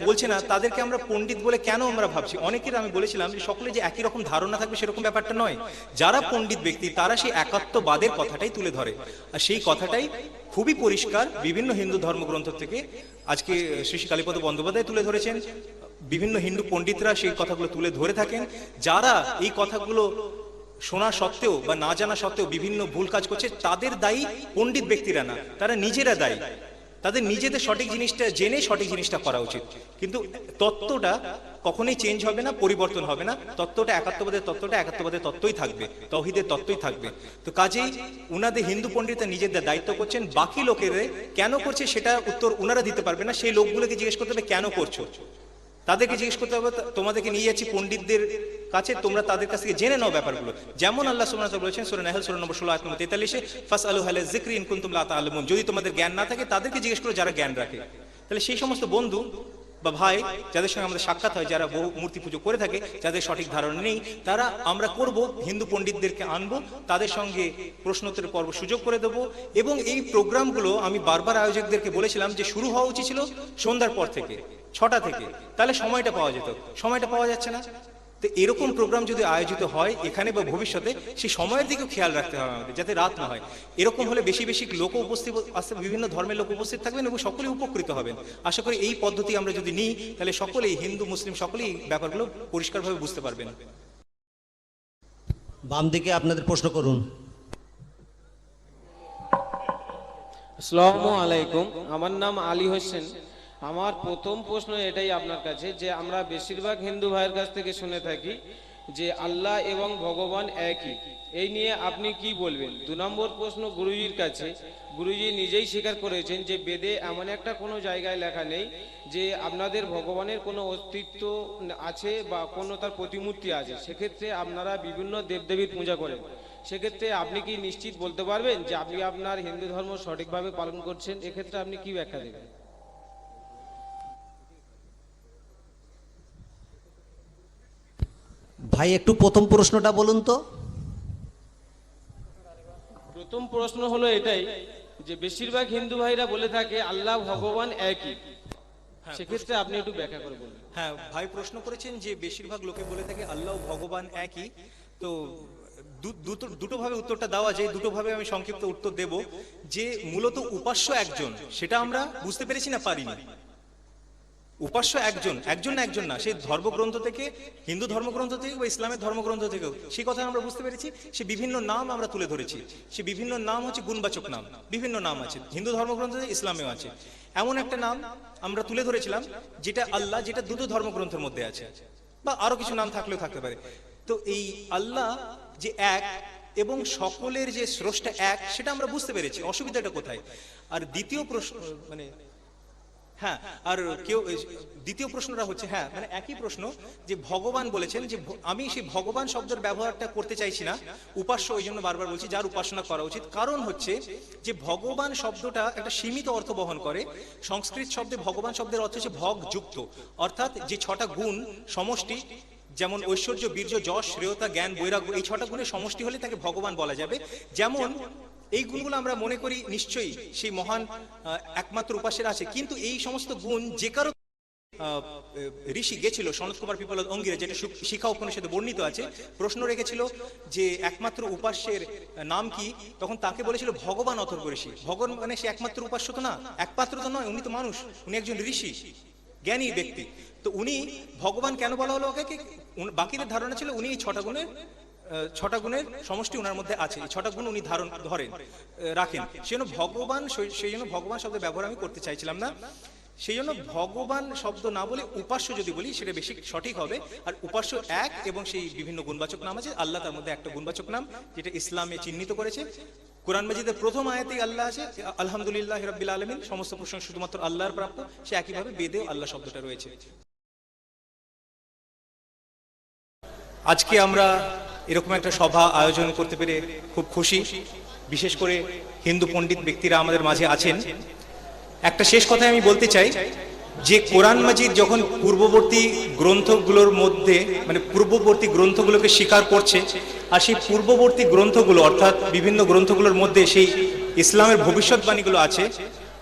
বলছে না তাদেরকে আমরা পণ্ডিত বলে কেন আমরা ভাবছি? অনেকের আমি বলেছিলাম যে সকলে যে একই রকম ধারণা থাকবে সেরকম ব্যাপারটা নয়। যারা পণ্ডিত ব্যক্তি তারা সেই একাত্মবাদের কথাটাই তুলে ধরে, আর সেই কথাটাই খুবই পরিষ্কার বিভিন্ন হিন্দু ধর্মগ্রন্থ থেকে। আজকে শ্রী শ্রী কালীপদ বন্দ্যোপাধ্যায় তুলে ধরেছেন, বিভিন্ন হিন্দু পণ্ডিতরা সেই কথাগুলো তুলে ধরে থাকেন। যারা এই কথাগুলো শোনা সত্ত্বেও বা না জানা সত্ত্বেও বিভিন্ন ভুল কাজ করছে, তাদের দায়ী পণ্ডিত ব্যক্তিরা না, তারা নিজেরা দায়ী। তাদের নিজেদের সঠিক জিনিসটা জেনে সঠিক জিনিসটা করা উচিত। কিন্তু তত্ত্বটা কখনোই চেঞ্জ হবে না, পরিবর্তন হবে না। তত্ত্বটা একাত্মবাদের তত্ত্বই থাকবে, তৌহিদের তত্ত্বই থাকবে। তো কাজেই উনাদের হিন্দু পণ্ডিতরা নিজেদের দায়িত্ব করছেন, বাকি লোকেরা কেন করছে সেটা উত্তর উনারা দিতে পারবে না। সেই লোকগুলোকে জিজ্ঞেস করতে হবে কেন করছো, তাদেরকে জিজ্ঞেস করতে হবে। তোমাদেরকে নিয়ে যাচ্ছি পণ্ডিতদের কাছে, তোমরা তাদের কাছ থেকে জেনে নাও ব্যাপারগুলো। যেমন আল্লাহ সুবহানাহু ওয়া তাআলা বলেছেন সূরা নাহল সূরা নম্বর 16 আয়াত নম্বর 43, ফাসআলু আহলা যিকরি ইন কুনতুম লা তা'লামুন। যদি তোমাদের জ্ঞান না থাকে তাদেরকে জিজ্ঞেস করো যারা জ্ঞান রাখে। তাহলে সেই সমস্ত বন্ধু বা ভাই যাদের সঙ্গে আমাদের সাক্ষাৎ হয়, যারা বহু মূর্তি পুজো করে থাকে, যাদের সঠিক ধারণা নেই, তারা আমরা করব হিন্দু পণ্ডিতদেরকে আনবো, তাদের সঙ্গে প্রশ্নোত্তরের পর্ব সুযোগ করে দেবো। এবং এই প্রোগ্রামগুলো আমি বারবার আয়োজকদেরকে বলেছিলাম যে শুরু হওয়া উচিত ছিল সন্ধ্যার পর থেকে, 6টা থেকে, তাহলে সময়টা পাওয়া যেত, সময়টা পাওয়া যাচ্ছে না। তো এরকম প্রোগ্রাম যদি আয়োজিত হয় এখানে বা ভবিষ্যতে, সেই সময়ের দিকেও খেয়াল রাখতে হবে আমাদের, যাতে রাত না হয়। এরকম হলে বেশি বেশি লোক উপস্থিত আসতে, বিভিন্ন ধর্মের লোক উপস্থিত থাকবেন এবং সকলেই উপকৃত হবেন। আশা করি এই পদ্ধতি আমরা যদি নিই তাহলে সকলেই, হিন্দু মুসলিম সকলেই ব্যাপারগুলো পরিষ্কারভাবে বুঝতে পারবেন। বাম দিকে আপনাদের প্রশ্ন করুন। আসসালামু আলাইকুম, আমার নাম আলী হোসেন। আমার প্রথম প্রশ্ন এটাই আপনার কাছে, যে আমরা বেশিরভাগ হিন্দু ভাইয়ের কাছ থেকে শুনে থাকি যে আল্লাহ এবং ভগবান একই, এই নিয়ে আপনি কি বলবেন? 2 নম্বর প্রশ্ন গুরুজির কাছে, গুরুজি নিজেই স্বীকার করেছেন যে বেদে এমন একটা কোনো জায়গায় লেখা নেই যে আপনাদের ভগবানের কোনো অস্তিত্ব আছে বা কোনো তার প্রতিমূর্তি আছে, সেক্ষেত্রে আপনারা বিভিন্ন দেবদেবীর পূজা করেন। সেক্ষেত্রে আপনি কি নিশ্চিত বলতে পারবেন যে আপনি আপনার হিন্দু ধর্ম সঠিকভাবে পালন করছেন? এক্ষেত্রে আপনি কি ব্যাখ্যা দেবেন? ভাই একটু প্রথম প্রশ্নটা বলুন তো। প্রথম প্রশ্ন হলো এটাই যে বেশিরভাগ হিন্দু ভাইরা বলে থাকে আল্লাহ ভগবান একই, সেক্ষেত্রে আপনি একটু ব্যাখ্যা করে বলুন। হ্যাঁ, ভাই প্রশ্ন করেছেন যে বেশিরভাগ লোকে বলে থাকে আল্লাহ ভগবান একই। তো দুটো ভাবে উত্তরটা দেওয়া যায়, দুটো ভাবে আমি সংক্ষিপ্ত উত্তর দেব। যে মূলত উপাস্য একজন, সেটা আমরা বুঝতে পেরেছি না পারিনি। উপাস্য একজন, একজন না একজন না, সেই ধর্মগ্রন্থ থেকে, হিন্দু ধর্মগ্রন্থ থেকে বা ইসলামের ধর্মগ্রন্থ থেকেও সেই কথা আমরা বুঝতে পেরেছি। সে বিভিন্ন নাম আমরা তুলে ধরেছি, সে বিভিন্ন নাম হচ্ছে গুণবাচক নাম, বিভিন্ন নাম আছে হিন্দু ধর্মগ্রন্থে, ইসলামেও আছে। এমন একটা নাম আমরা তুলে ধরেছিলাম যেটা আল্লাহ, যেটা দুটো ধর্মগ্রন্থের মধ্যে আছে, বা আরো কিছু নাম থাকলেও থাকতে পারে। তো এই আল্লাহ যে এক এবং সকলের যে স্রষ্টা এক, সেটা আমরা বুঝতে পেরেছি, অসুবিধাটা কোথায়? আর দ্বিতীয় প্রশ্ন মানে হ্যাঁ, আর কেউ দ্বিতীয় প্রশ্নটা হচ্ছে, হ্যাঁ মানে একই প্রশ্ন, যে ভগবান বলেছেন, যে আমি সেই ভগবান শব্দের ব্যবহারটা করতে চাইছি না, উপাস্য, ওই জন্য বারবার বলছি যার উপাসনা করা উচিত। কারণ হচ্ছে যে ভগবান শব্দটা একটা সীমিত অর্থ বহন করে। সংস্কৃত শব্দে ভগবান শব্দের অর্থ হচ্ছে ভগ যুক্ত, অর্থাৎ যে 6টা গুণ সমষ্টি, যেমন ঐশ্বর্য, বীর্য, যশ, শ্রেয়তা, জ্ঞান, বৈরাগ্য, এই 6টা গুণের সমষ্টি হলে তাকে ভগবান বলা যাবে। যেমন এই গুণগুলো আমরা মনে করি নিশ্চয়ই সেই মহান একমাত্র উপাসের আছে, কিন্তু এই সমস্ত গুণ যে কারো ঋষি গেছিল, সনত কুমার পিপলাদ অঙ্গিরে, যেটা শিখা উপনিষদে বর্ণিত আছে, প্রশ্ন রেখেছিল যে একমাত্র উপাস্যের নাম কি, তখন তাকে বলেছিল ভগবান অথর্ব ঋষি। ভগবান মানে সে একমাত্র উপাস্য তো না, একমাত্র তো নয়, উনি তো মানুষ, উনি একজন ঋষি, জ্ঞানী ব্যক্তি। তো উনি ভগবান কেন বলা হলো ওকে? বাকিদের ধারণা ছিল উনি এই 6টা গুণের সমষ্টি ওনার মধ্যে আছে, এই 6টা গুণ উনি রাখেন। সেই জন্য ভগবান শব্দের ব্যবহার আমি করতে চাইছিলাম না। সেই জন্য ভগবান শব্দ না বলে উপাস্য যদি বলি সেটা বেশি সঠিক হবে। আর উপাস্য এক, এবং সেই বিভিন্ন গুণবাচক নাম আছে, আল্লাহ তার মধ্যে একটা গুণবাচক নাম, যেটা ইসলামে চিহ্নিত করেছে। কোরআন মাজিদের প্রথম আয়াতেই আল্লাহ আছে, আলহামদুলিল্লাহ রাব্বিল আলামিন, সমস্ত প্রশংসা শুধুমাত্র আল্লাহর প্রাপ্য। সে একইভাবে বেদেও আল্লাহ শব্দটা রয়েছে। আজকে আমরা এরকম একটা সভা আয়োজন করতে পেরে খুব খুশি, বিশেষ করে হিন্দু পণ্ডিত ব্যক্তিরা আমাদের মাঝে আছেন। একটা শেষ কথা আমি বলতে চাই যে কোরআন মাজিদ যখন পূর্ববর্তী গ্রন্থগুলোর মধ্যে, মানে পূর্ববর্তী গ্রন্থগুলোকে স্বীকার করছে, আর সেই পূর্ববর্তী গ্রন্থগুলো অর্থাৎ বিভিন্ন গ্রন্থগুলোর মধ্যে সেই ইসলামের ভবিষ্যৎবাণীগুলো আছে,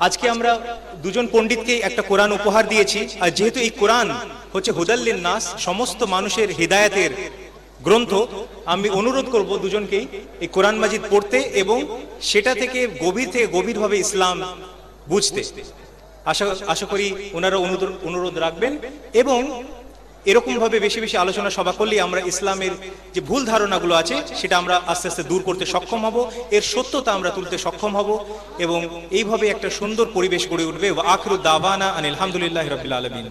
আজকে আমরা দুজন পণ্ডিতকে একটা কোরআন উপহার দিয়েছি। আর যেহেতু এই কোরআন হচ্ছে হুদাল্লিন নাস, সমস্ত মানুষের হিদায়াতের গ্রন্থ, আমি অনুরোধ করব দুজনকেই এই কোরআন মাজিদ পড়তে এবং সেটা থেকে গভীরভাবে ইসলাম বুঝতে। আশা করি ওনারা অনুরোধ রাখবেন, এবং এরকম ভাবে বেশি বেশি আলোচনা সভা করলে আমরা ইসলামের যে ভুল ধারণাগুলো আছে সেটা আমরা আস্তে আস্তে দূর করতে সক্ষম হব, এর সত্যতা আমরা তুলতে সক্ষম হব, এবং এইভাবে একটা সুন্দর পরিবেশ গড়ে উঠবে। ওয়া আখিরু দাওয়ানা আনিল হামদুলিল্লাহি রাব্বিল আলামিন।